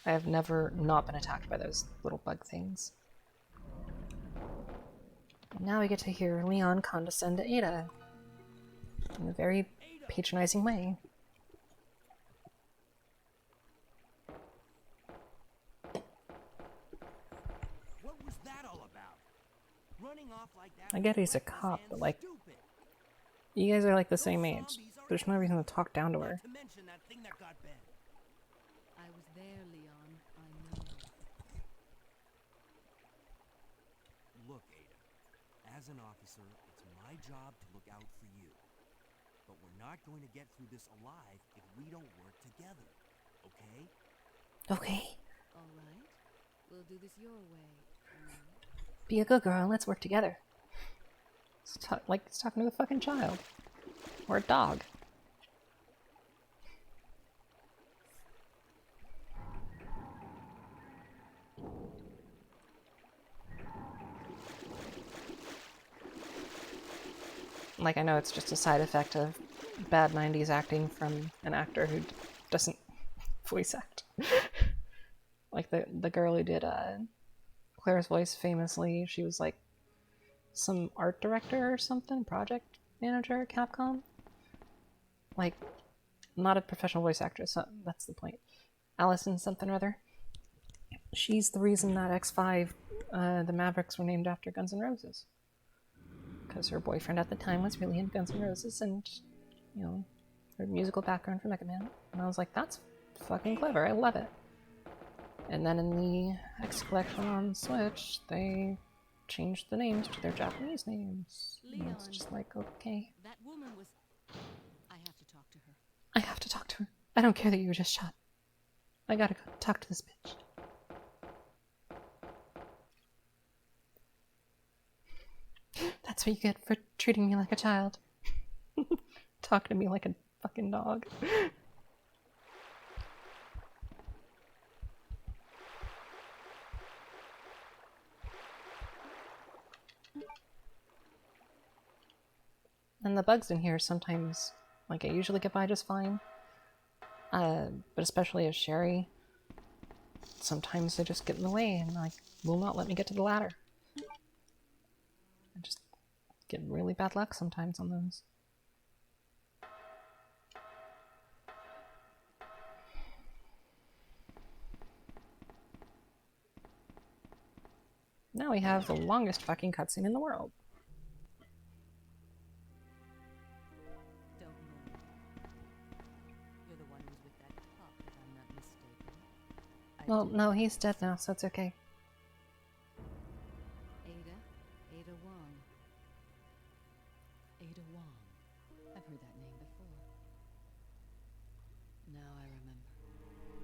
I have never not been attacked by those little bug things. Now we get to hear Leon condescend to Ada in a very patronizing way. What was that all about? Running off like that I get with he's a reckless cop, and but like, stupid. you guys are like the Those same age. zombies are There's no reason to everywhere. talk down to her. Not to mention that thing that got Ben. I was there, Leon. I know. Look, Ada. As an officer, it's my job to look out for you. But we're not going to get through this alive if we don't work together. Okay? Okay. All right. We'll do this your way. Be a good girl and let's work together. Like it's talking to a fucking child. Or a dog. Like, I know it's just a side effect of bad 90s acting from an actor who doesn't voice act. Like the girl who did Claire's voice famously, she was like some art director or something, project manager at Capcom. Like, not a professional voice actress, that's the point. Allison something or other. She's the reason that X5, the Mavericks were named after Guns N' Roses. Because her boyfriend at the time was really into Guns N' Roses and, you know, her musical background for Mega Man. And I was like, that's fucking clever, I love it. And then in the X Collection on Switch, they changed the names to their Japanese names. And it's just like, okay. That woman was... I have to talk to her. I have to talk to her. I don't care that you were just shot. I gotta go talk to this bitch. That's what you get for treating me like a child. Talking to me like a fucking dog. And the bugs in here sometimes, like, I usually get by just fine. But especially as Sherry, sometimes they just get in the way and, like, will not let me get to the ladder. I just get really bad luck sometimes on those. Now we have the longest fucking cutscene in the world. Don't worry. You're the one who was with that cop, if I'm not mistaken. Well, no, he's dead now, so it's okay. Ada Wong. Ada Wong. I've heard that name before. Now I remember.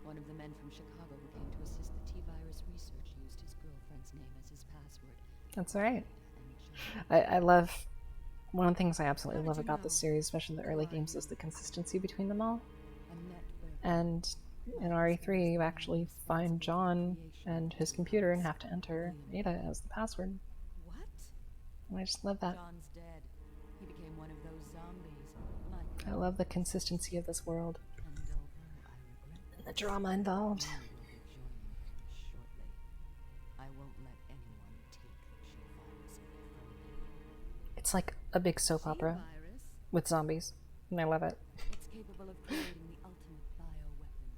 One of the men from Chicago who came to assist the T-virus research used his girlfriend's name as his password. That's alright. And I love... One of the things I absolutely love about this series, especially the early games, is the consistency between them all. And in RE3, you actually find John and his computer and have to enter Ada as the password. What? And I just love that. John's dead. He became one of those zombies. Like I love the consistency of this world. and although I regret And the drama involved. you will be joining shortly. I won't let anyone take the G-virus away from me. It's like a big soap opera G-virus? with zombies. And I love it. It's capable of creating the ultimate bioweapon.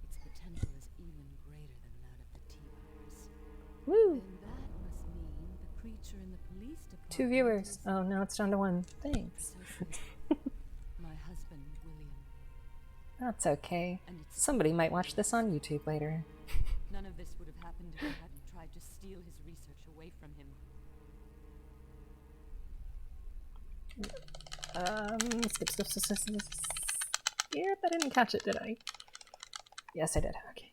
Its potential is even greater than that of the T-virus. Woo! Then that must mean the creature in the police department 2 viewers. is Oh, now it's down to 1. Thanks. my husband, William. That's okay. And it's Somebody might watch this on YouTube later. none of this would have happened if I hadn't tried to steal his research away from him. Skip. Yep, I didn't catch it, did I? Yes, I did. Okay.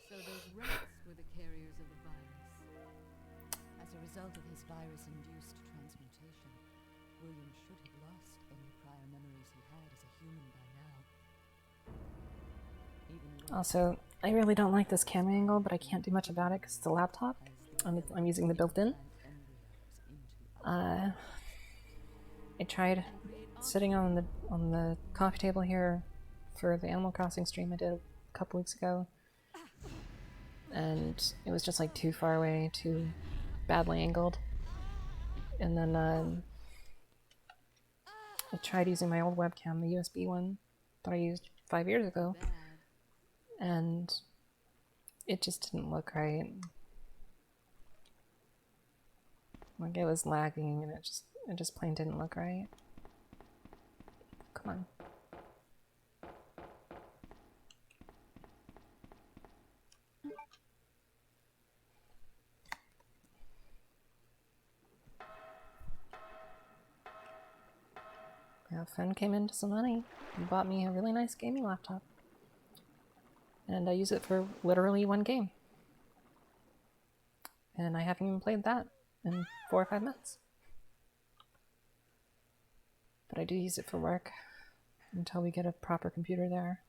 So those rats were the carriers of the virus. As a result of his virus-induced transmutation, William should have lost any prior memories he had as a human by now. Even worse, Also, I really don't like this camera angle, but I can't do much about it because it's a laptop. as I'm using the built-in. plant embryos into I tried sitting on the coffee table here for the Animal Crossing stream I did a couple weeks ago, and it was just like too far away, too badly angled. And then I tried using my old webcam, the USB one that I used 5 years ago, bad. and it just didn't look right. Like it was lagging and it just plain didn't look right. Come on. A friend came into some money and bought me a really nice gaming laptop. And I use it for literally one game. And I haven't even played that in 4 or 5 months. But I do use it for work until we get a proper computer there.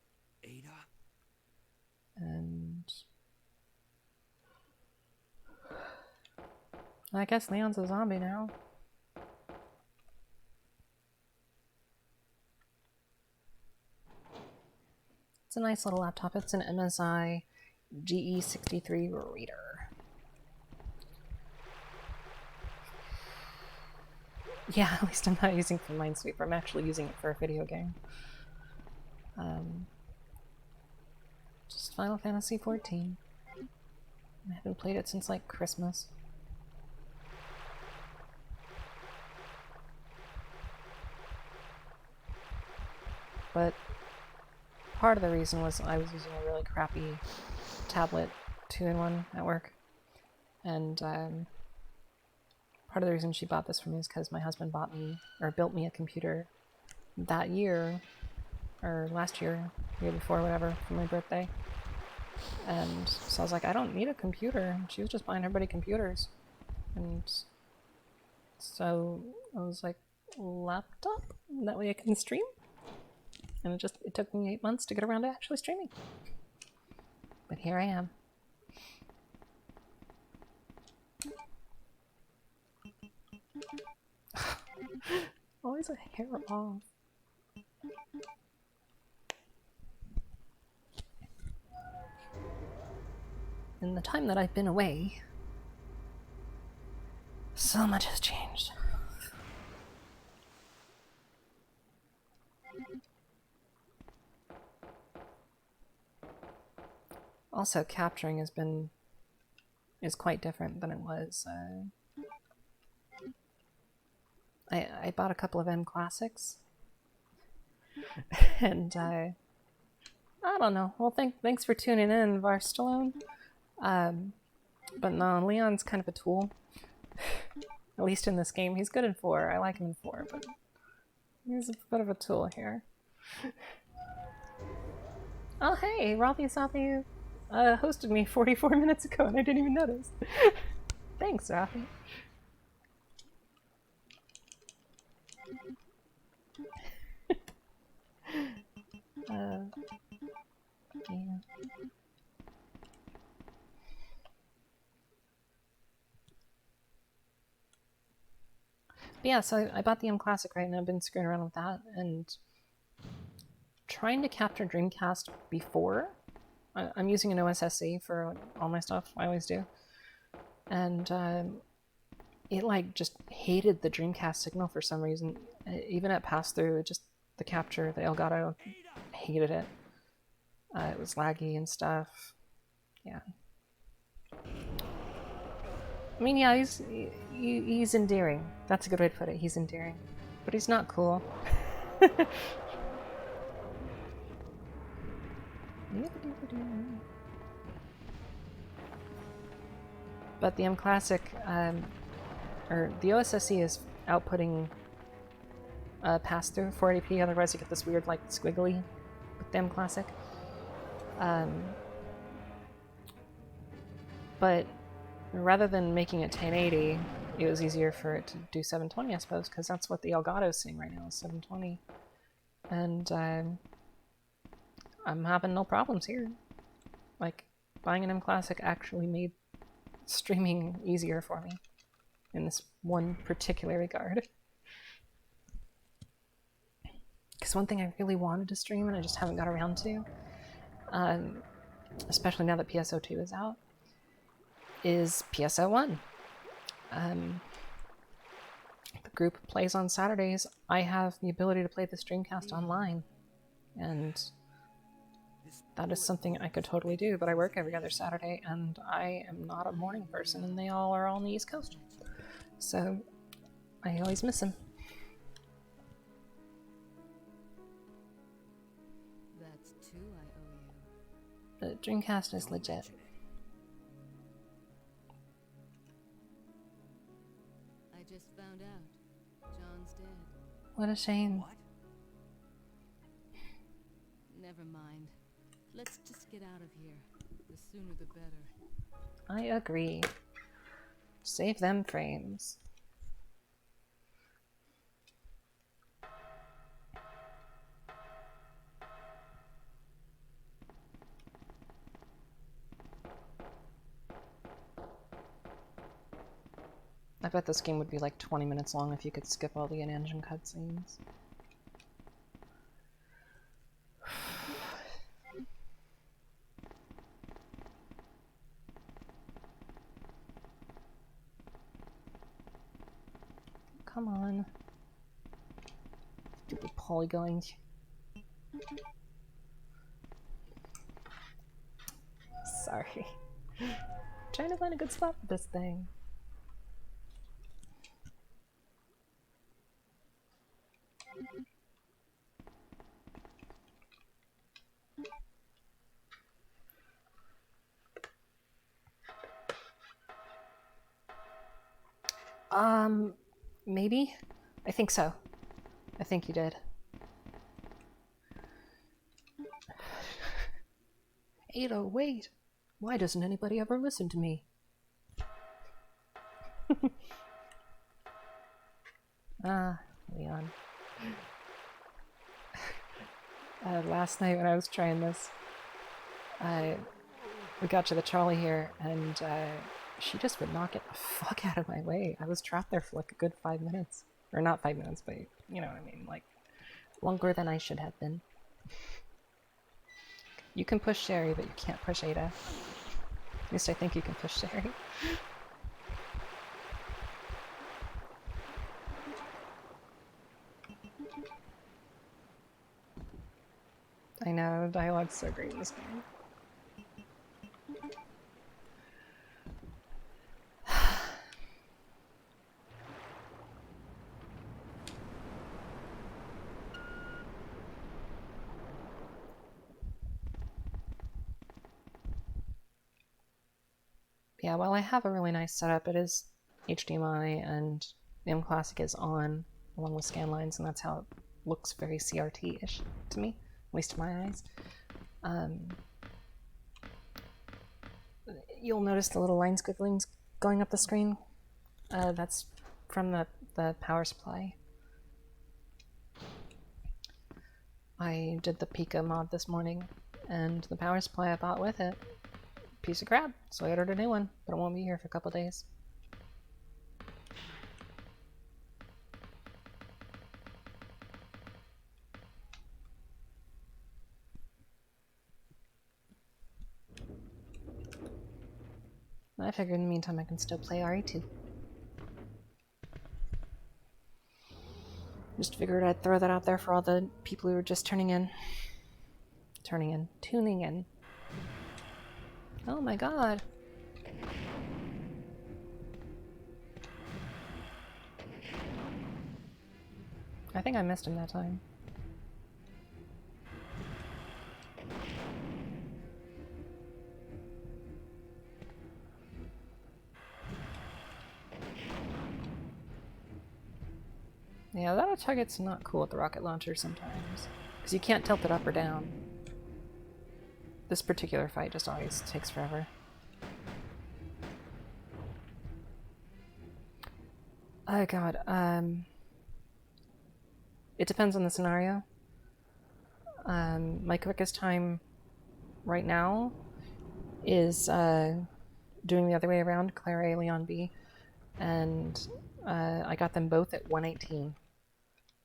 Ada? And I guess Leon's a zombie now. It's a nice little laptop. It's an MSI GE63 reader. Yeah, at least I'm not using it for Minesweeper. I'm actually using it for a video game. Just Final Fantasy XIV. I haven't played it since like Christmas. But part of the reason was I was using a really crappy tablet 2-in-1 at work. And part of the reason she bought this for me is because my husband bought me, or built me a computer that year, or last year, year before, whatever, for my birthday. And so I was like, I don't need a computer. She was just buying everybody computers. And so I was like, laptop? That way I can stream? And it took me 8 months to get around to actually streaming. But here I am. Always a hair off. In the time that I've been away, so much has changed. Also, capturing is quite different than it was. I bought a couple of M Classics, and I don't know. Well, thanks for tuning in, Varstallone. But no, Leon's kind of a tool. At least in this game, he's good in 4. I like him in 4, but he's a bit of a tool here. Oh hey, Ralphie Sophie hosted me 44 minutes ago and I didn't even notice. Thanks, Ralphie. Yeah. But yeah, so I bought the M Classic, right, and I've been screwing around with that and trying to capture Dreamcast before. I'm using an OSSC for all my stuff. I always do. And it like just hated the Dreamcast signal for some reason. Even at pass-through, it just, the capture, the Elgato, hated it. It was laggy and stuff. Yeah. I mean, yeah, he's endearing. That's a good way to put it. He's endearing. But he's not cool. But the M Classic, or the OSSC is outputting pass-through 480p, otherwise you get this weird, like, squiggly with the M Classic. But rather than making it 1080, it was easier for it to do 720, I suppose, because that's what the Elgato's seeing right now, is 720. And I'm having no problems here. Like, buying an M Classic actually made streaming easier for me in this one particular regard. Because one thing I really wanted to stream and I just haven't got around to, especially now that PSO2 is out, is PSO1. The group plays on Saturdays. I have the ability to play the Dreamcast online, and that is something I could totally do, but I work every other Saturday, and I am not a morning person, and they all are on the East Coast. so I always miss him. That's 2 I owe you. The Dreamcast is Don't legit. mention it. I just found out. John's dead. What a shame. What? Never mind. Let's just get out of here. The sooner the better. I agree. Save them frames. I bet this game would be like 20 minutes long if you could skip all the in-engine cutscenes. Come on. Stupid polygon. Sorry. Trying to find a good spot for this thing. Maybe? I think so. I think you did. Ada, wait! Why doesn't anybody ever listen to me? Leon. Last night when I was trying this, we got to the trolley here, and she just would not get the fuck out of my way. I was trapped there for like a good 5 minutes. Or not 5 minutes, but you know what I mean, like longer than I should have been. You can push Sherry, but you can't push Ada. At least I think you can push Sherry. I know, dialogue's so great in this game. Yeah, well, I have a really nice setup. It is HDMI and the M Classic is on along with scan lines, and that's how it looks very CRT-ish to me, at least to my eyes. You'll notice the little line squigglings going up the screen. That's from the power supply. I did the Pika mod this morning, and the power supply I bought with it, piece of crap, so I ordered a new one, but it won't be here for a couple days. I figured in the meantime I can still play RE2. Just figured I'd throw that out there for all the people who are just tuning in. Oh my god. I think I missed him that time. Yeah, that target's not cool with the rocket launcher sometimes, because you can't tilt it up or down. This particular fight just always takes forever. Oh god, it depends on the scenario. My quickest time right now is doing the other way around, Claire A, Leon B, and I got them both at 118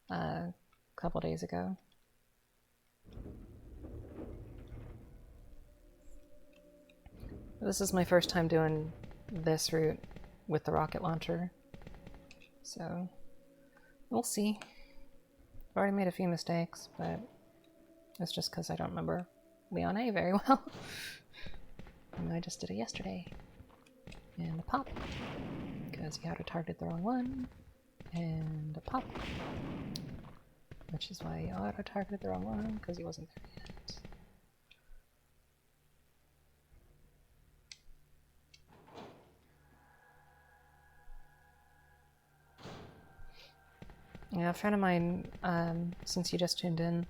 a couple days ago. This is my first time doing this route with the rocket launcher, so we'll see. I've already made a few mistakes, but it's just because I don't remember Leon A very well. And I just did it yesterday. And pop. Good. because he auto-targeted the wrong one. And a pop. Which is why he auto-targeted the wrong one, because he wasn't there yet. Yeah, a friend of mine, since you just tuned in,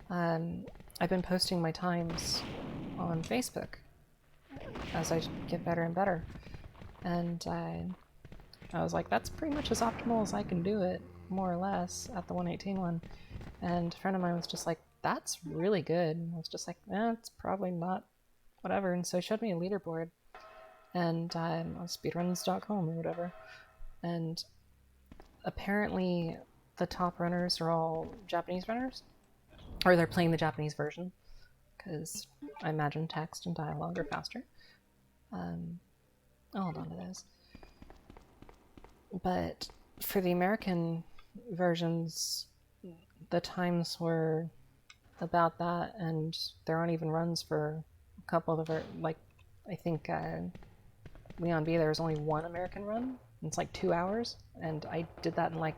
I've been posting my times on Facebook as I get better and better. And I was like, that's pretty much as optimal as I can do it, more or less, at the 118 one. And a friend of mine was just like, that's really good. And I was just like, it's probably not whatever. And so he showed me a leaderboard. And on speedruns.com or whatever. And apparently the top runners are all Japanese runners. Or they're playing the Japanese version. Because I imagine text and dialogue are faster. I'll hold on to those. But for the American versions, the times were about that, and there aren't even runs for a couple of the like, I think Leon B, there was only one American run. It's like 2 hours, and I did that in like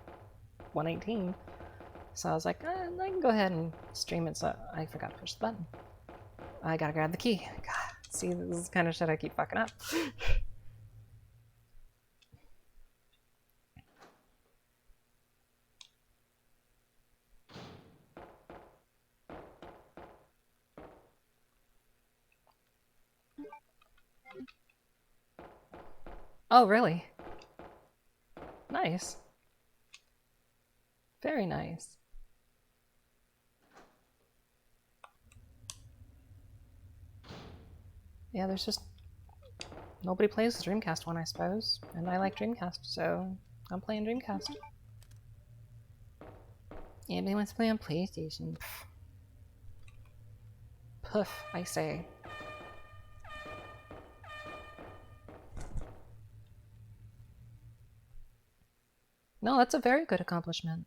118. So I was like, I can go ahead and stream it. So I forgot to push the button. I gotta grab the key. God, see, this is the kind of shit I keep fucking up. Oh, really? Nice. Very nice. Yeah, there's just... nobody plays the Dreamcast one, I suppose. And I like Dreamcast, so I'm playing Dreamcast. Anybody wants to play on PlayStation? Poof, I say. No, that's a very good accomplishment.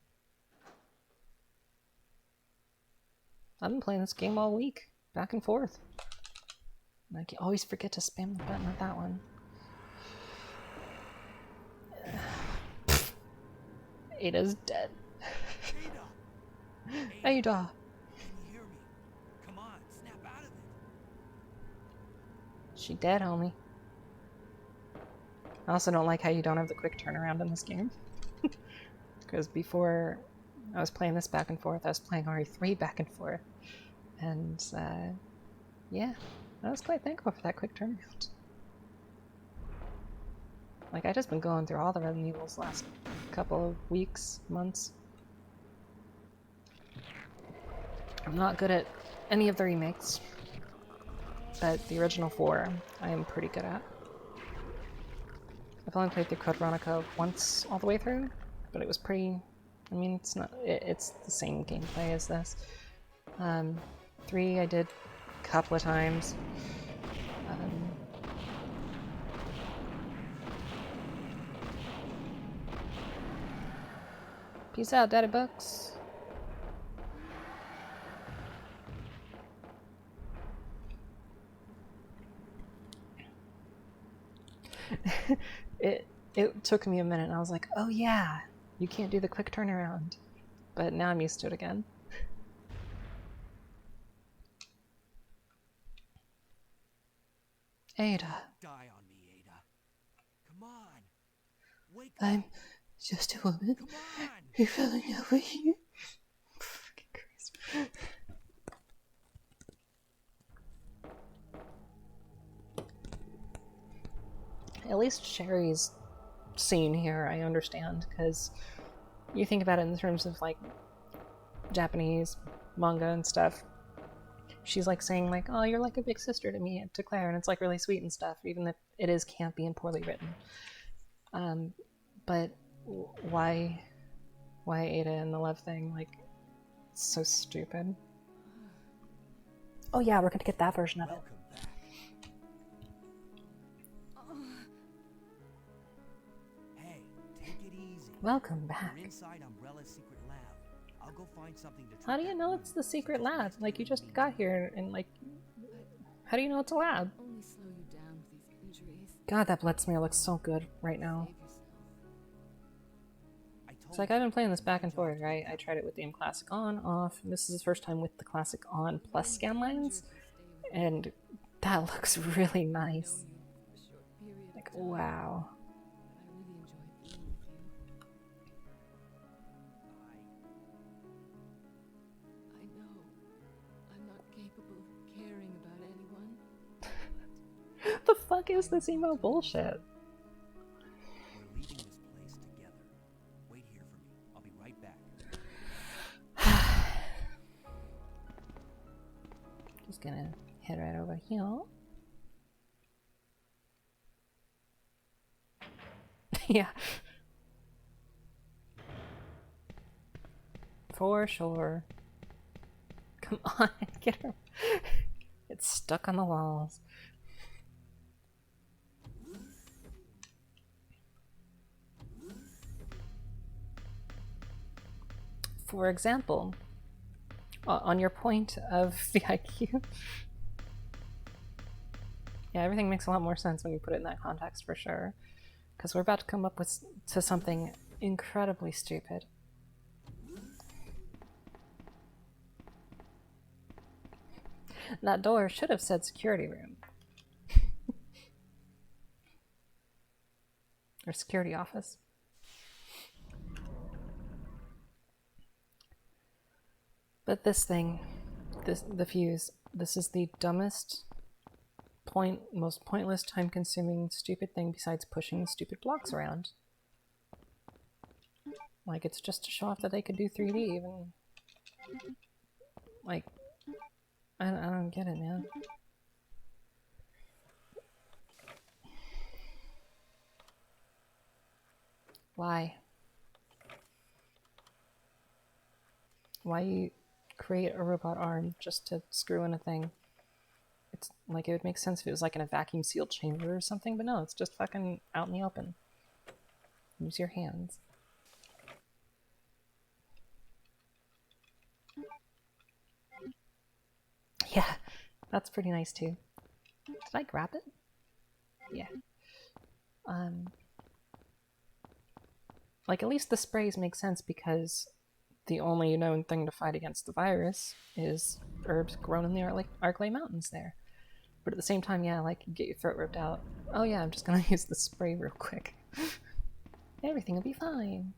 I've been playing this game all week, back and forth. And I always forget to spam the button with that one. Ada's dead. Ada! Ada! Can you hear me? Come on, snap out of it! She dead, homie. I also don't like how you don't have the quick turnaround in this game. Because before I was playing this back and forth, I was playing RE3 back and forth. And, yeah, I was quite thankful for that quick turnaround. Like, I just been going through all the Resident Evils last couple of weeks, months. I'm not good at any of the remakes, but the original 4 I am pretty good at. I've only played through Code Veronica once all the way through, but it was pretty... I mean, it's not... it's the same gameplay as this. 3 I did a couple of times. Peace out, Daddy Bucks. It took me a minute, and I was like, oh yeah, you can't do the quick turnaround. But now I'm used to it again. Ada. Die on me, Ada. Come on! Wake up! I'm just a woman. Come on! Who fell in love with you. Fucking Christ. At least Sherry's scene here, I understand, because you think about it in terms of, like, Japanese manga and stuff. She's, like, saying, like, oh, you're like a big sister to me, to Claire, and it's, like, really sweet and stuff, even if it is campy and poorly written. But why Ada and the love thing? Like, it's so stupid. Oh yeah, we're gonna get that version of it. Welcome back. Hey, take it easy. Welcome back. We're inside Umbrella's secret lab. I'll go find something to How do you know it's the secret lab? Like, you just got here and, like, how do you know it's a lab? Only slow you down with these injuries. God, that blood smear looks so good right now. Save It's like I've been playing this back and forth, right? I tried it with the classic on, off. And this is the first time with the classic on plus scanlines, and that looks really nice. Like, wow. But I really enjoy being with you. I know I'm not capable of caring about anyone. The fuck is this emo bullshit? We're leaving this place together. Wait here for me. I'll be right back. Just gonna head right over here. Yeah. For sure. Come on, get her. It's stuck on the walls. For example, on your point of the IQ, yeah, everything makes a lot more sense when you put it in that context, for sure. Because we're about to come up to something incredibly stupid. That door should have said security room. Or security office. But this thing, the fuse, this is the dumbest, most pointless, time-consuming, stupid thing besides pushing stupid blocks around. Like, it's just to show off that they could do 3D even. Like, I don't get it, man. Why? Why you create a robot arm just to screw in a thing? It's like, it would make sense if it was like in a vacuum sealed chamber or something, but no, it's just fucking out in the open. Use your hands. Yeah, that's pretty nice too. Did I grab it? Yeah. Like, at least the sprays make sense because the only known thing to fight against the virus is herbs grown in the Arklay Mountains there. But at the same time, yeah, like, get your throat ripped out. Oh yeah, I'm just gonna use the spray real quick. Everything will be fine.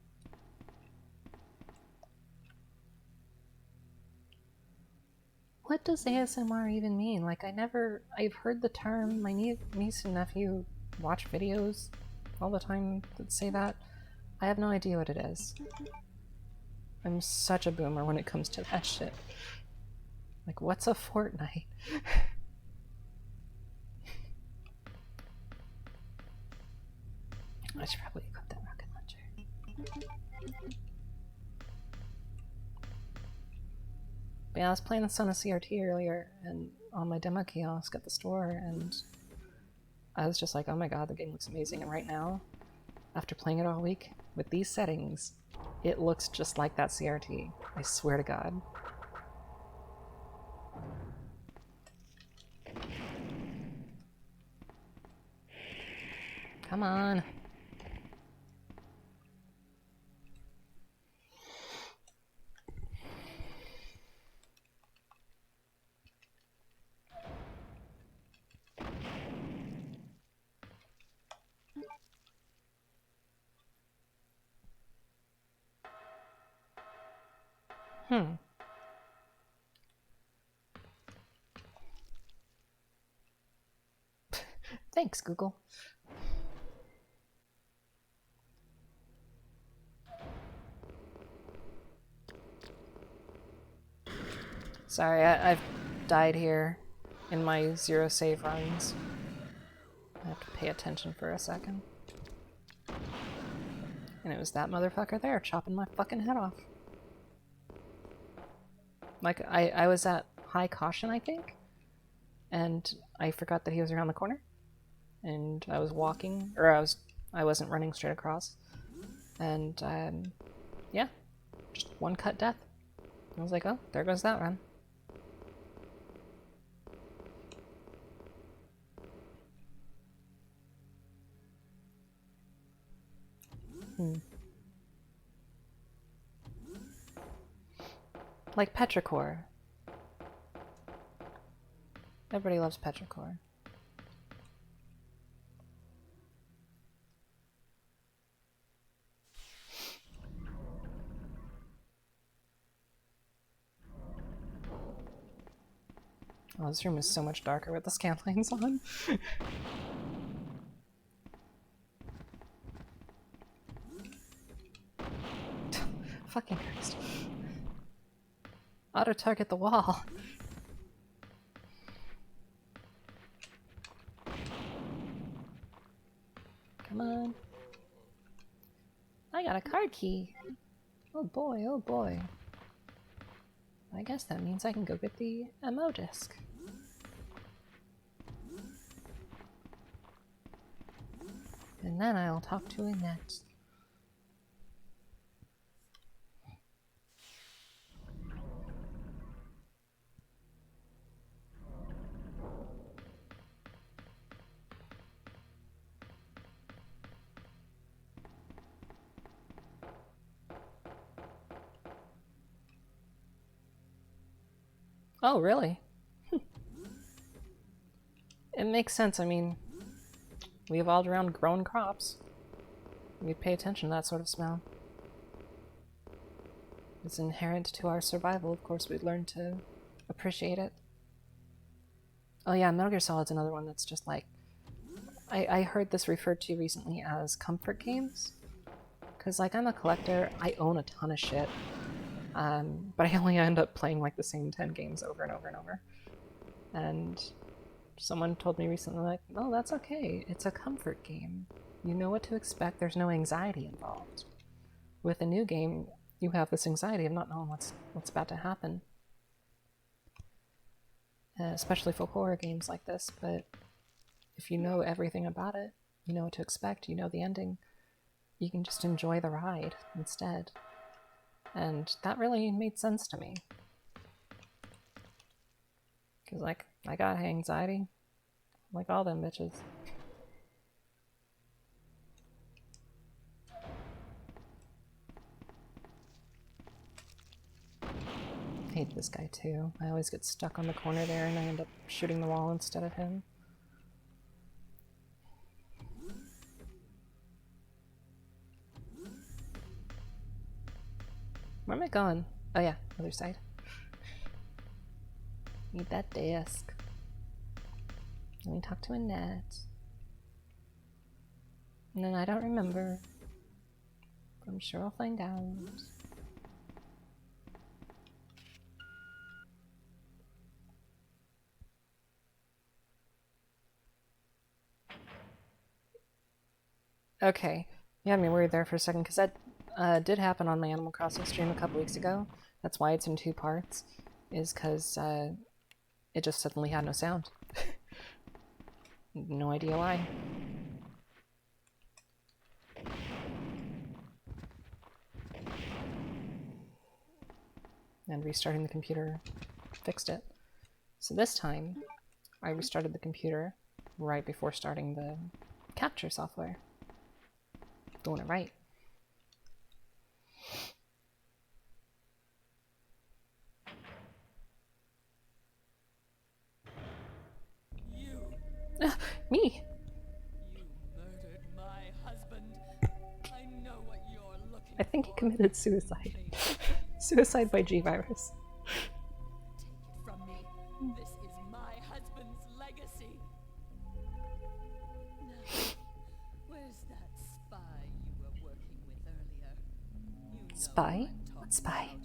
What does ASMR even mean? Like, I've heard the term. My niece and nephew watch videos all the time that say that. I have no idea what it is. I'm such a boomer when it comes to that shit. Like, what's a Fortnite? I should probably equip that rocket launcher. But yeah, I was playing this on a CRT earlier, and on my demo kiosk at the store, and I was just like, oh my god, the game looks amazing. And right now, after playing it all week, with these settings, it looks just like that CRT. I swear to god. Come on. Thanks, Google. Sorry, I've died here in my zero save runs. I have to pay attention for a second. And it was that motherfucker there chopping my fucking head off. Like, I was at high caution, I think, and I forgot that he was around the corner. And I was walking, or I wasn't running straight across. And, yeah, just one cut death. I was like, oh, there goes that run. Like petrichor. Everybody loves petrichor. Oh, this room is so much darker with the scan lines on. Fucking Christ. Auto target the wall. Come on. I got a card key. Oh boy, oh boy. I guess that means I can go get the MO disc. And then I'll talk to Annette. Oh, really? It makes sense. I mean, we evolved around growing crops. We pay attention to that sort of smell. It's inherent to our survival. Of course, we'd learn to appreciate it. Oh yeah, Metal Gear Solid's another one that's just like... I heard this referred to recently as comfort games. Because, like, I'm a collector. I own a ton of shit. But I only end up playing like the same 10 games over and over and over. And someone told me recently, like, oh, that's okay. It's a comfort game. You know what to expect. There's no anxiety involved. With a new game, you have this anxiety of not knowing what's about to happen. Especially for horror games like this. But if you know everything about it, you know what to expect, you know the ending, you can just enjoy the ride instead. And that really made sense to me. Because, like, I got anxiety. Like all them bitches. I hate this guy, too. I always get stuck on the corner there and I end up shooting the wall instead of him. Where am I going? Oh yeah, other side. Need that disc. Let me talk to Annette. And then I don't remember. But I'm sure I'll find out. Okay. You had me worried there for a second, because that did happen on my Animal Crossing stream a couple weeks ago. That's why it's in 2 parts. Is because it just suddenly had no sound. No idea why. And restarting the computer fixed it. So this time, I restarted the computer right before starting the capture software. Doing it right. Me! You murdered my husband. I know what you're looking I think he for. committed suicide. Suicide by G-Virus. Take it from me. This is my husband's legacy. Now, where's that spy you were working with earlier? You know Spy? who I'm What talking spy? about.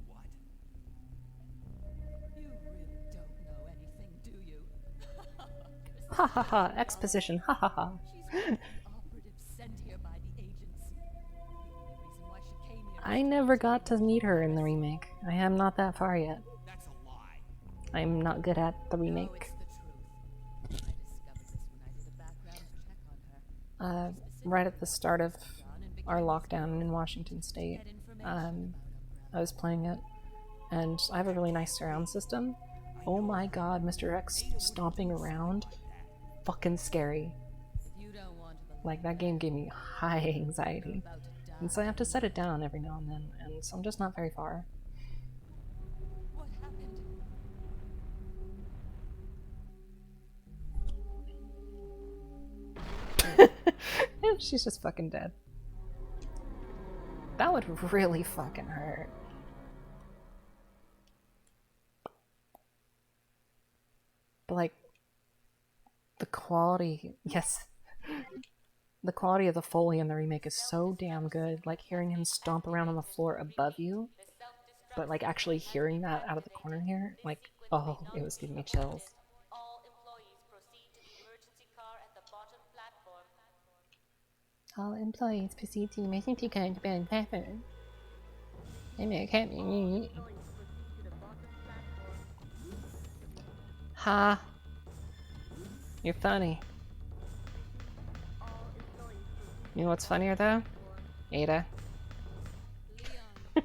What? You really don't know anything, do you? Ha ha ha, exposition, ha ha ha. She's one of the operatives sent here by the agents. The only reason why she came here I never got to meet her in the remake. I am not that far yet. That's a lie. I'm not good at the No, remake. it's the truth. I discovered this when I did a background check on her. Right at the start of our lockdown in Washington State, I was playing it, and I have a really nice surround system. Oh my god, Mr. X stomping around. Fucking scary. If you don't want to believe Like, that game gave me high anxiety. about to die, And so I have to set it down every now and then, and so I'm just not very far. What happened? She's just fucking dead. That would really fucking hurt. But like, the quality, yes. The quality of the Foley in the remake is so damn good. Like, hearing him stomp around on the floor above you, but like actually hearing that out of the corner here, like, oh, it was giving me chills. All employees proceed to the emergency car at the bottom platform. All employees proceed to the emergency car at the bottom platform. Ha! You're funny. You know what's funnier though? Ada. Leon.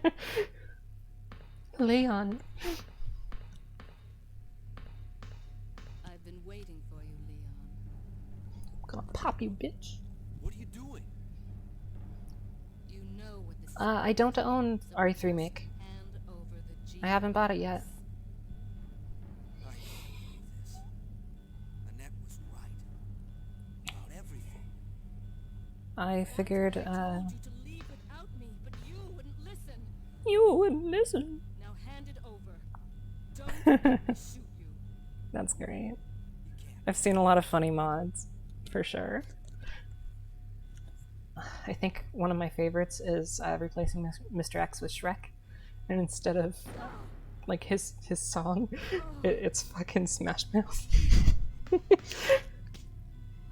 Leon. I've been waiting for you, Leon. I'm gonna pop you, bitch. What are you doing? You know what this I don't own RE3 Remake. hand over the I haven't bought it yet. I can't believe this. Annette was right. About everything. I figured, I told you to leave without me, but you wouldn't listen. you wouldn't listen. Now hand it over. Don't let me shoot you. That's great. You can't. I've seen a lot of funny mods, for sure. I think one of my favorites is replacing Mr. X with Shrek, and instead of like his song, it's fucking Smash Mouth.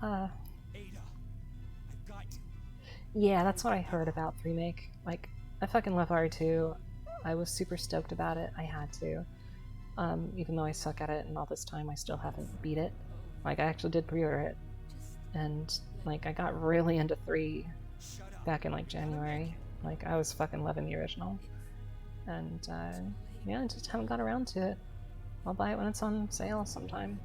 Ada, I've got you. Yeah, that's what I heard about the remake. Like, I fucking love RE2. I was super stoked about it. I had to. Even though I suck at it, and all this time I still haven't beat it. Like, I actually did pre-order it, and like I got really into 3 Shut up. back in like January. Like, I was fucking loving the original, and yeah, I just haven't got around to it. I'll buy it when it's on sale sometime.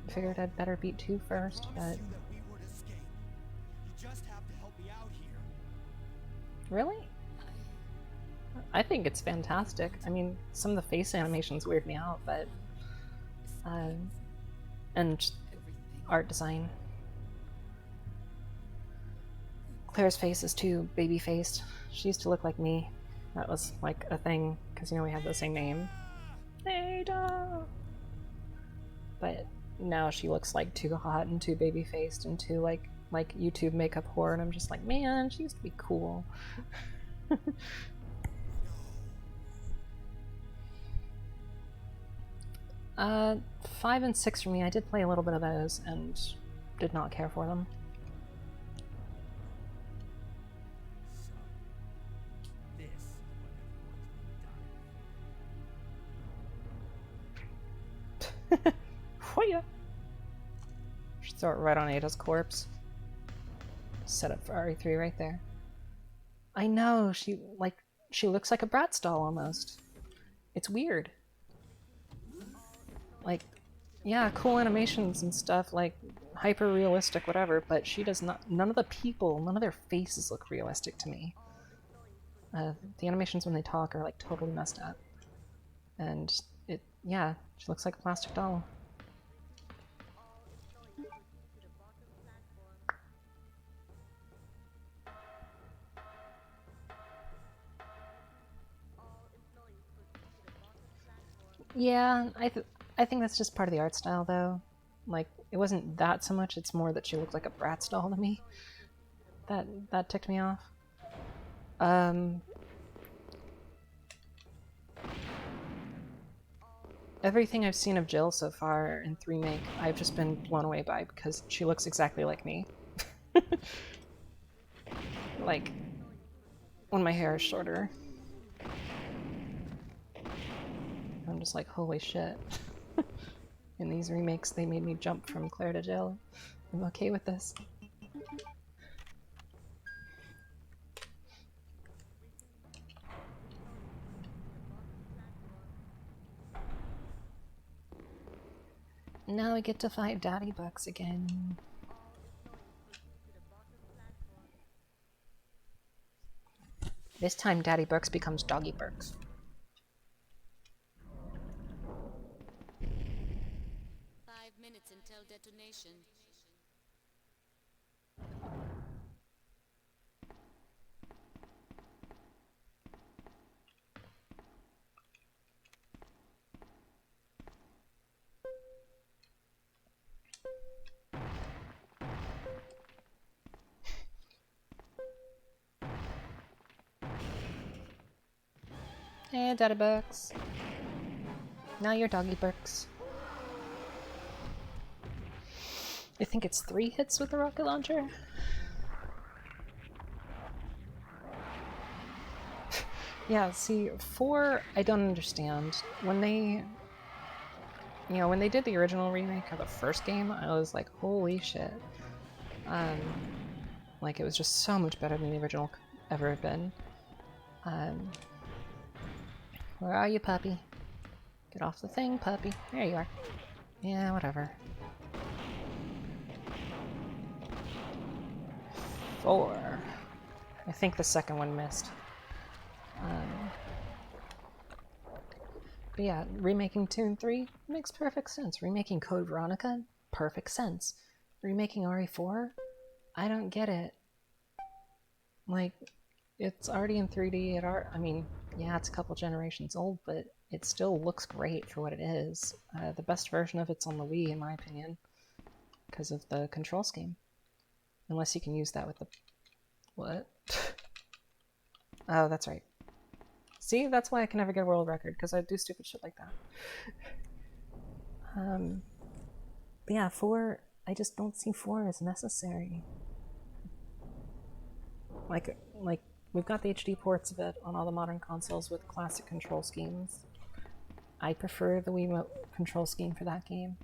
I figured I'd better beat 2 first, I but promised you that we would escape. You just have to help me out here. really? I think it's fantastic. I mean, some of the face animations weird me out, but and art design. Claire's face is too baby-faced. She used to look like me. That was like a thing, because you know we had the same name. Ada! But now she looks like too hot and too baby-faced and too like YouTube makeup whore, and I'm just like, man, she used to be cool. 5 and 6 for me. I did play a little bit of those and did not care for them. So, this is what everyone's been done. Hoya! Should throw it right on Ada's corpse. Set up for RE3 right there. I know, she looks like a Bratz doll almost. It's weird. Like, yeah, cool animations and stuff, like hyper realistic, whatever, but she does not. None of the people, none of their faces look realistic to me. The animations when they talk are like totally messed up. And yeah, she looks like a plastic doll. Yeah, I think that's just part of the art style, though. Like, it wasn't that so much, it's more that she looked like a Bratz doll to me. That ticked me off. Everything I've seen of Jill so far in 3 Make, I've just been blown away by, because she looks exactly like me. Like, when my hair is shorter. I'm just like, holy shit. In these remakes, they made me jump from Claire to Jill. I'm okay with this. Now I get to fight Daddy Bucks again. This time Daddy Burks becomes Doggy Burks. Minutes until detonation. Hey, Daddy Burks. Now you're Doggy Burks. I think it's 3 hits with the rocket launcher. Yeah, see, 4, I don't understand. When they, when they did the original remake of the first game, I was like, holy shit. Like, it was just so much better than the original ever had been. Where are you, puppy? Get off the thing, puppy. There you are. Yeah, whatever. 4. I think the second one missed. But yeah, remaking 2 and 3 makes perfect sense. Remaking Code Veronica, perfect sense. Remaking RE4, I don't get it. Like, it's already in 3D. I mean, yeah, it's a couple generations old, but it still looks great for what it is. The best version of it's on the Wii, in my opinion, because of the control scheme. Unless you can use that with the... What? Oh, that's right. See, that's why I can never get a world record, because I do stupid shit like that. But yeah, 4, I just don't see 4 as necessary. Like, we've got the HD ports of it on all the modern consoles with classic control schemes. I prefer the Wiimote control scheme for that game.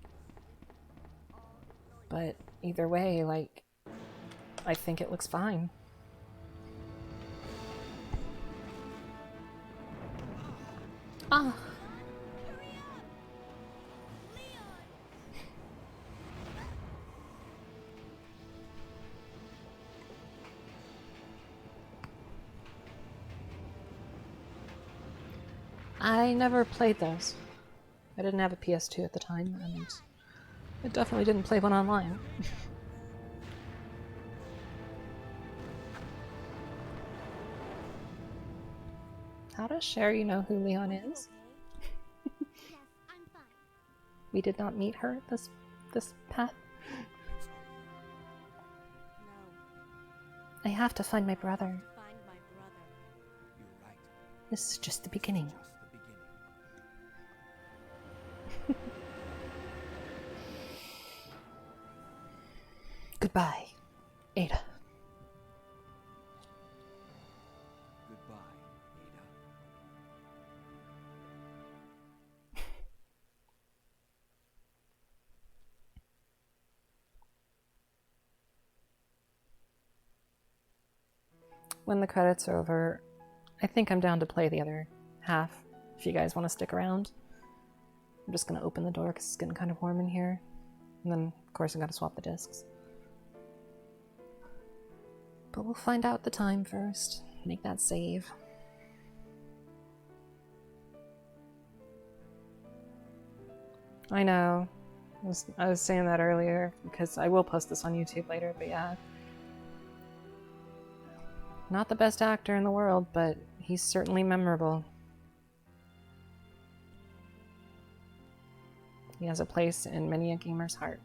But either way, like, I think it looks fine. Ah! I never played those. I didn't have a PS2 at the time, and I definitely didn't play one online. How does Sherry know who Leon is? Yes, I'm fine. We did not meet her this path. No. I have to find my brother. Find my brother. You're right. This is just the beginning. Just the beginning. Goodbye, Ada. Goodbye, Ada. When the credits are over, I think I'm down to play the other half, if you guys want to stick around. I'm just going to open the door because it's getting kind of warm in here. And then, of course, I got to swap the discs. But we'll find out the time first. Make that save. I know. I was saying that earlier because I will post this on YouTube later, but yeah. Not the best actor in the world, but he's certainly memorable. He has a place in many a gamer's heart.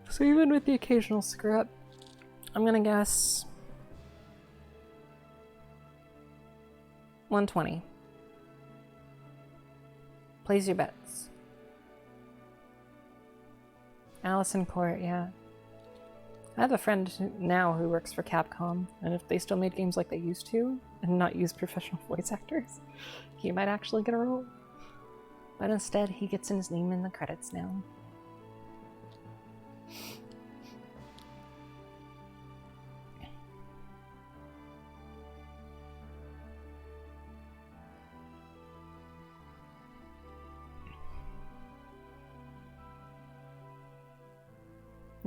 So even with the occasional screw up, I'm gonna guess 120. Place your bets. Allison Court, yeah. I have a friend now who works for Capcom, and if they still made games like they used to, and not use professional voice actors, he might actually get a role. But instead, he gets his name in the credits now.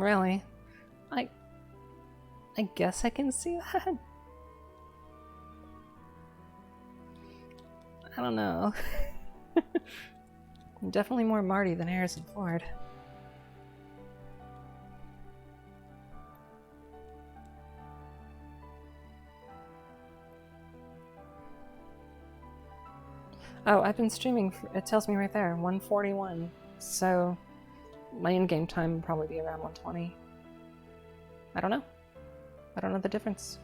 Really? I guess I can see that. I don't know. Definitely more Marty than Harrison Ford. Oh, I've been streaming, it tells me right there, 141. So, my in-game time would probably be around 120. I don't know. I don't know the difference.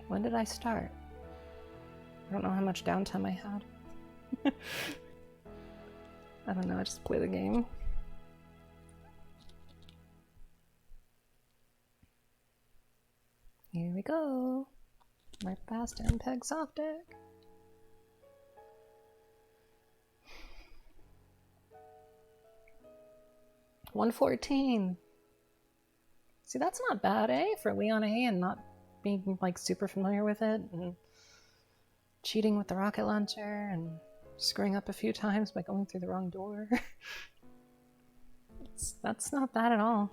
When did I start? I don't know how much downtime I had. I don't know, I just play the game. Here we go. My fast MPEG soft deck. $114. See, that's not bad, eh? For Leon A and not being like super familiar with it and cheating with the rocket launcher and screwing up a few times by going through the wrong door. That's not bad at all.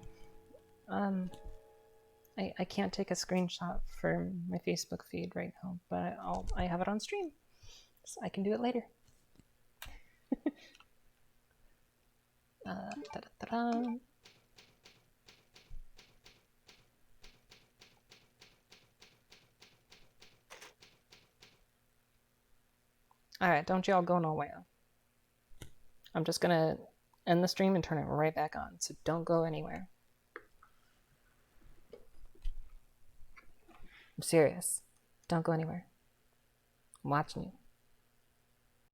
I can't take a screenshot for my Facebook feed right now, but I have it on stream, so I can do it later. Ta-da-ta-da. Alright, don't y'all go nowhere. I'm just gonna end the stream and turn it right back on, so don't go anywhere. I'm serious. Don't go anywhere. I'm watching you.